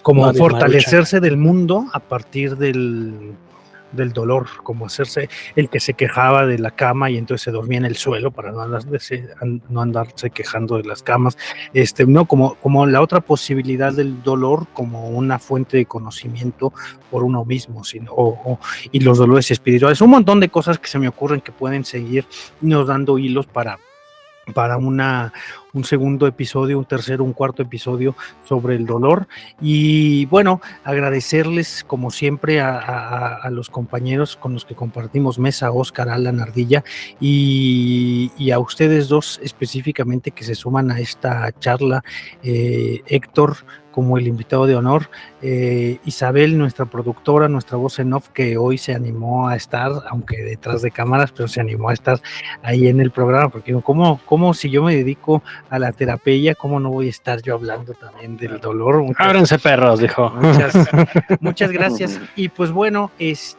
[SPEAKER 7] como
[SPEAKER 6] No, de
[SPEAKER 7] fortalecerse del mundo a partir del dolor, como hacerse el que se quejaba de la cama y entonces se dormía en el suelo para no andarse quejando de las camas, no, como la otra posibilidad del dolor como una fuente de conocimiento por uno mismo, y los dolores espirituales, un montón de cosas que se me ocurren que pueden seguir nos dando hilos para un segundo episodio, un tercero, un cuarto episodio sobre el dolor. Y bueno, agradecerles como siempre a los compañeros con los que compartimos mesa, Oscar, Alan, Ardilla, y a ustedes dos específicamente que se suman a esta charla, Héctor como el invitado de honor, Isabel, nuestra productora, nuestra voz en off, que hoy se animó a estar, aunque detrás de cámaras, pero se animó a estar ahí en el programa, porque ¿cómo si yo me dedico a la terapia, cómo no voy a estar yo hablando también del dolor?
[SPEAKER 6] Ábranse, perros, dijo.
[SPEAKER 7] Muchas gracias. Y pues bueno, Héctor,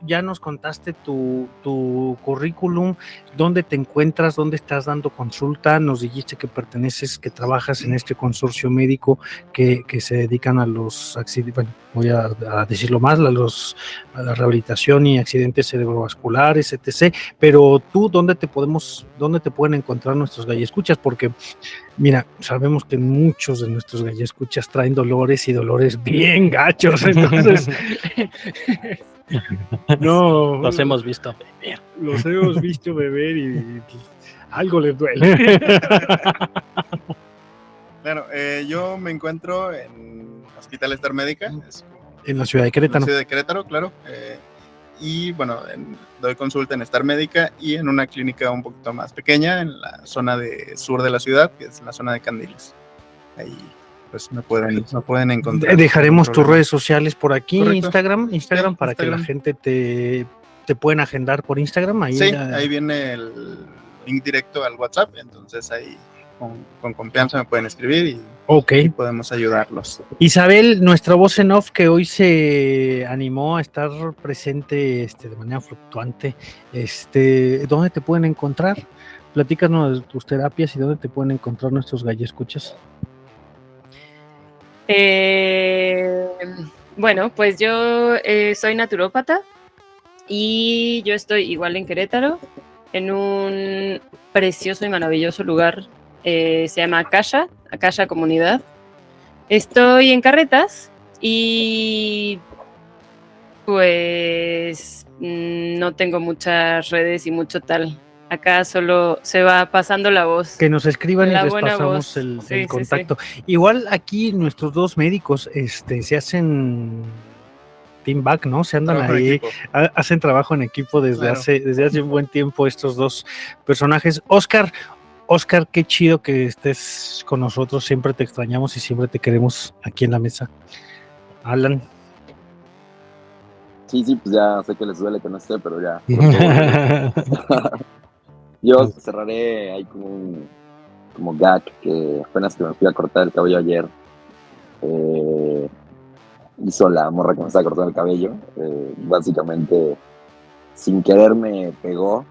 [SPEAKER 7] ya nos contaste tu currículum, dónde te encuentras, dónde estás dando consulta, nos dijiste que que trabajas en este consorcio médico que se dedican a los accidentes, bueno, voy a decirlo más, a la rehabilitación y accidentes cerebrovasculares, etc. Pero tú, ¿dónde te pueden encontrar nuestros galliescuchas? Porque mira, sabemos que muchos de nuestros galliescuchas traen dolores y dolores bien gachos, entonces no,
[SPEAKER 6] Los hemos visto beber.
[SPEAKER 7] Los hemos visto beber y algo les duele.
[SPEAKER 8] Claro, yo me encuentro en Hospital Star Médica,
[SPEAKER 7] En la ciudad de Querétaro.
[SPEAKER 8] En la ciudad de Querétaro, claro. Y bueno, doy consulta en Star Médica y en una clínica un poquito más pequeña en la zona sur de la ciudad, que es la zona de Candiles. Ahí pues me pueden encontrar.
[SPEAKER 7] Dejaremos tus redes sociales por aquí.
[SPEAKER 8] Correcto.
[SPEAKER 7] Instagram,
[SPEAKER 8] Sí,
[SPEAKER 7] para que la gente te pueden agendar por Instagram. Ahí
[SPEAKER 8] sí, ahí viene el link directo al WhatsApp, entonces ahí con confianza me pueden escribir y podemos ayudarlos.
[SPEAKER 7] Isabel, nuestra voz en off, que hoy se animó a estar presente de manera fluctuante, ¿dónde te pueden encontrar? Platícanos de tus terapias y dónde te pueden encontrar nuestros galliescuchas.
[SPEAKER 3] Bueno, pues yo soy naturópata y yo estoy igual en Querétaro, en un precioso y maravilloso lugar, se llama Akasha Comunidad. Estoy en Carretas y pues no tengo muchas redes y mucho tal. Acá solo se va pasando la voz.
[SPEAKER 7] Que nos escriban y les
[SPEAKER 3] buena
[SPEAKER 7] pasamos
[SPEAKER 3] voz.
[SPEAKER 7] el contacto. Sí. Igual aquí nuestros dos médicos se hacen team back, ¿no? Se andan trabajo ahí, hacen trabajo en equipo desde hace un buen tiempo estos dos personajes. Oscar, qué chido que estés con nosotros. Siempre te extrañamos y siempre te queremos aquí en la mesa. Alan.
[SPEAKER 5] Sí, pues ya sé que les duele que no esté, pero ya. Yo cerraré ahí con como gag que apenas que me fui a cortar el cabello ayer, hizo la morra que me estaba cortando el cabello. Básicamente, sin querer me pegó,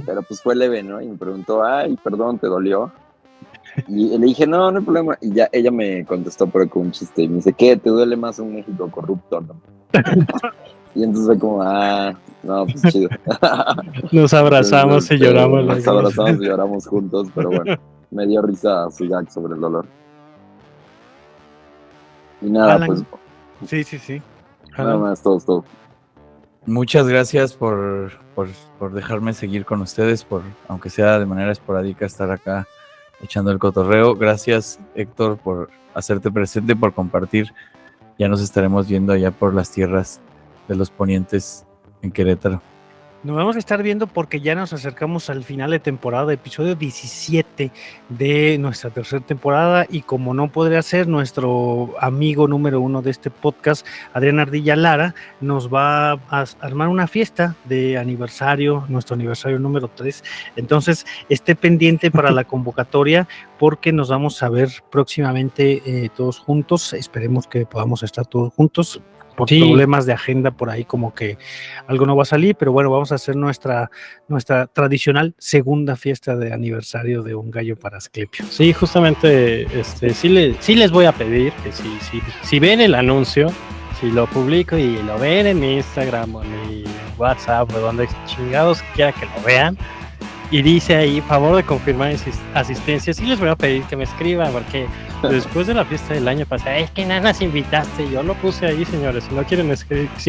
[SPEAKER 5] pero pues fue leve, ¿no? Y me preguntó, ay, perdón, ¿te dolió? Y le dije, no hay problema. Y ya ella me contestó, pero con un chiste. Y me dice, ¿qué? ¿Te duele más un México corrupto, no? Y entonces fue como, no, pues chido.
[SPEAKER 6] Nos abrazamos y lloramos.
[SPEAKER 5] Nos abrazamos y lloramos juntos, pero bueno, me dio risa su gag sobre el dolor. Y nada,
[SPEAKER 7] Alan.
[SPEAKER 5] pues
[SPEAKER 7] Sí.
[SPEAKER 5] nada más, todo.
[SPEAKER 4] Muchas gracias por dejarme seguir con ustedes, aunque sea de manera esporádica, estar acá echando el cotorreo. Gracias, Héctor, por hacerte presente, por compartir. Ya nos estaremos viendo allá por las tierras de los ponientes en Querétaro.
[SPEAKER 7] Nos vamos a estar viendo porque ya nos acercamos al final de temporada, episodio 17 de nuestra tercera temporada, y como no podría ser, nuestro amigo número 1 de este podcast, Adrián Ardilla Lara, nos va a armar una fiesta de aniversario, nuestro aniversario número 3. Entonces, esté pendiente para la convocatoria porque nos vamos a ver próximamente todos juntos. Esperemos que podamos estar todos juntos. Por problemas de agenda por ahí, como que algo no va a salir, pero bueno, vamos a hacer nuestra tradicional segunda fiesta de aniversario de Un Gallo para Asclepio.
[SPEAKER 6] Sí, justamente, sí les voy a pedir que si ven el anuncio, si lo publico y lo ven en mi Instagram o en mi WhatsApp o donde chingados quiera que lo vean, y dice ahí, favor de confirmar asistencia, sí les voy a pedir que me escriban, porque después de la fiesta del año pasado, es que no nos invitaste, yo lo puse ahí, señores, si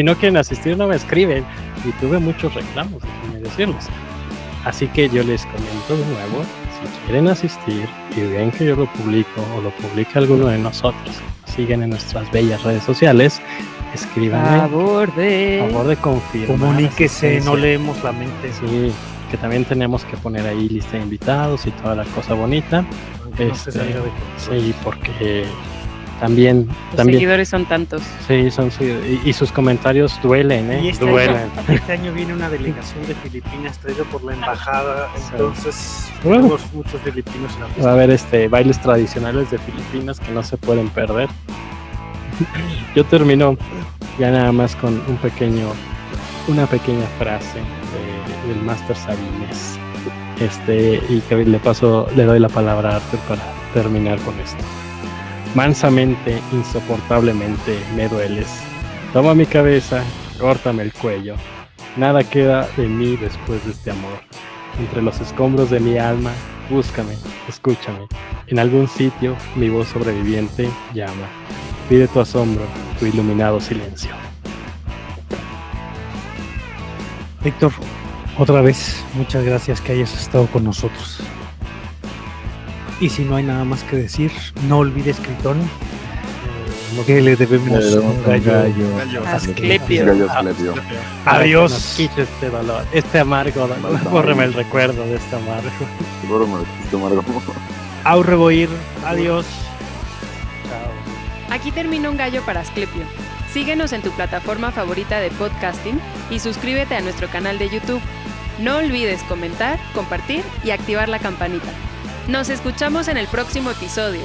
[SPEAKER 6] no quieren asistir, no me escriben, y tuve muchos reclamos, déjenme decirles. Así que yo les comento de nuevo, si quieren asistir y ven que yo lo publico o lo publica alguno de nosotros, siguen en nuestras bellas redes sociales, escríbanme.
[SPEAKER 3] Favor de
[SPEAKER 6] confirmar.
[SPEAKER 7] Comuníquese, no leemos la mente.
[SPEAKER 6] Sí, que también tenemos que poner ahí lista de invitados y toda la cosa bonita.
[SPEAKER 7] No se salga de control.
[SPEAKER 6] Sí, porque también
[SPEAKER 3] seguidores son tantos.
[SPEAKER 6] Sí, y sus comentarios duelen,
[SPEAKER 7] Y
[SPEAKER 6] duelen.
[SPEAKER 7] Este año viene una delegación de Filipinas traída por la embajada, entonces
[SPEAKER 6] Bueno.
[SPEAKER 7] tenemos muchos filipinos en la fiesta.
[SPEAKER 6] Va a haber bailes tradicionales de Filipinas que no se pueden perder. Yo termino ya nada más con una pequeña frase del Máster Sabines. Y que le doy la palabra a Arthur para terminar con esto. Mansamente, insoportablemente me dueles. Toma mi cabeza, córtame el cuello. Nada queda de mí después de este amor. Entre los escombros de mi alma, búscame, escúchame. En algún sitio, mi voz sobreviviente llama. Pide tu asombro, tu iluminado silencio.
[SPEAKER 7] Víctor, otra vez, muchas gracias que hayas estado con nosotros. Y si no hay nada más que decir, no olvides, Critón, que le debemos un gallo.
[SPEAKER 3] Asclepio.
[SPEAKER 5] Gallo Asclepio.
[SPEAKER 7] Adiós.
[SPEAKER 6] Para que nos quite este dolor, este amargo dolor. Bórreme el recuerdo de este amargo.
[SPEAKER 5] Seguro me lo quito, Margo.
[SPEAKER 7] Au revoir. Adiós.
[SPEAKER 6] Chao.
[SPEAKER 3] Aquí termina Un Gallo para Asclepio. Síguenos en tu plataforma favorita de podcasting y suscríbete a nuestro canal de YouTube. No olvides comentar, compartir y activar la campanita. Nos escuchamos en el próximo episodio.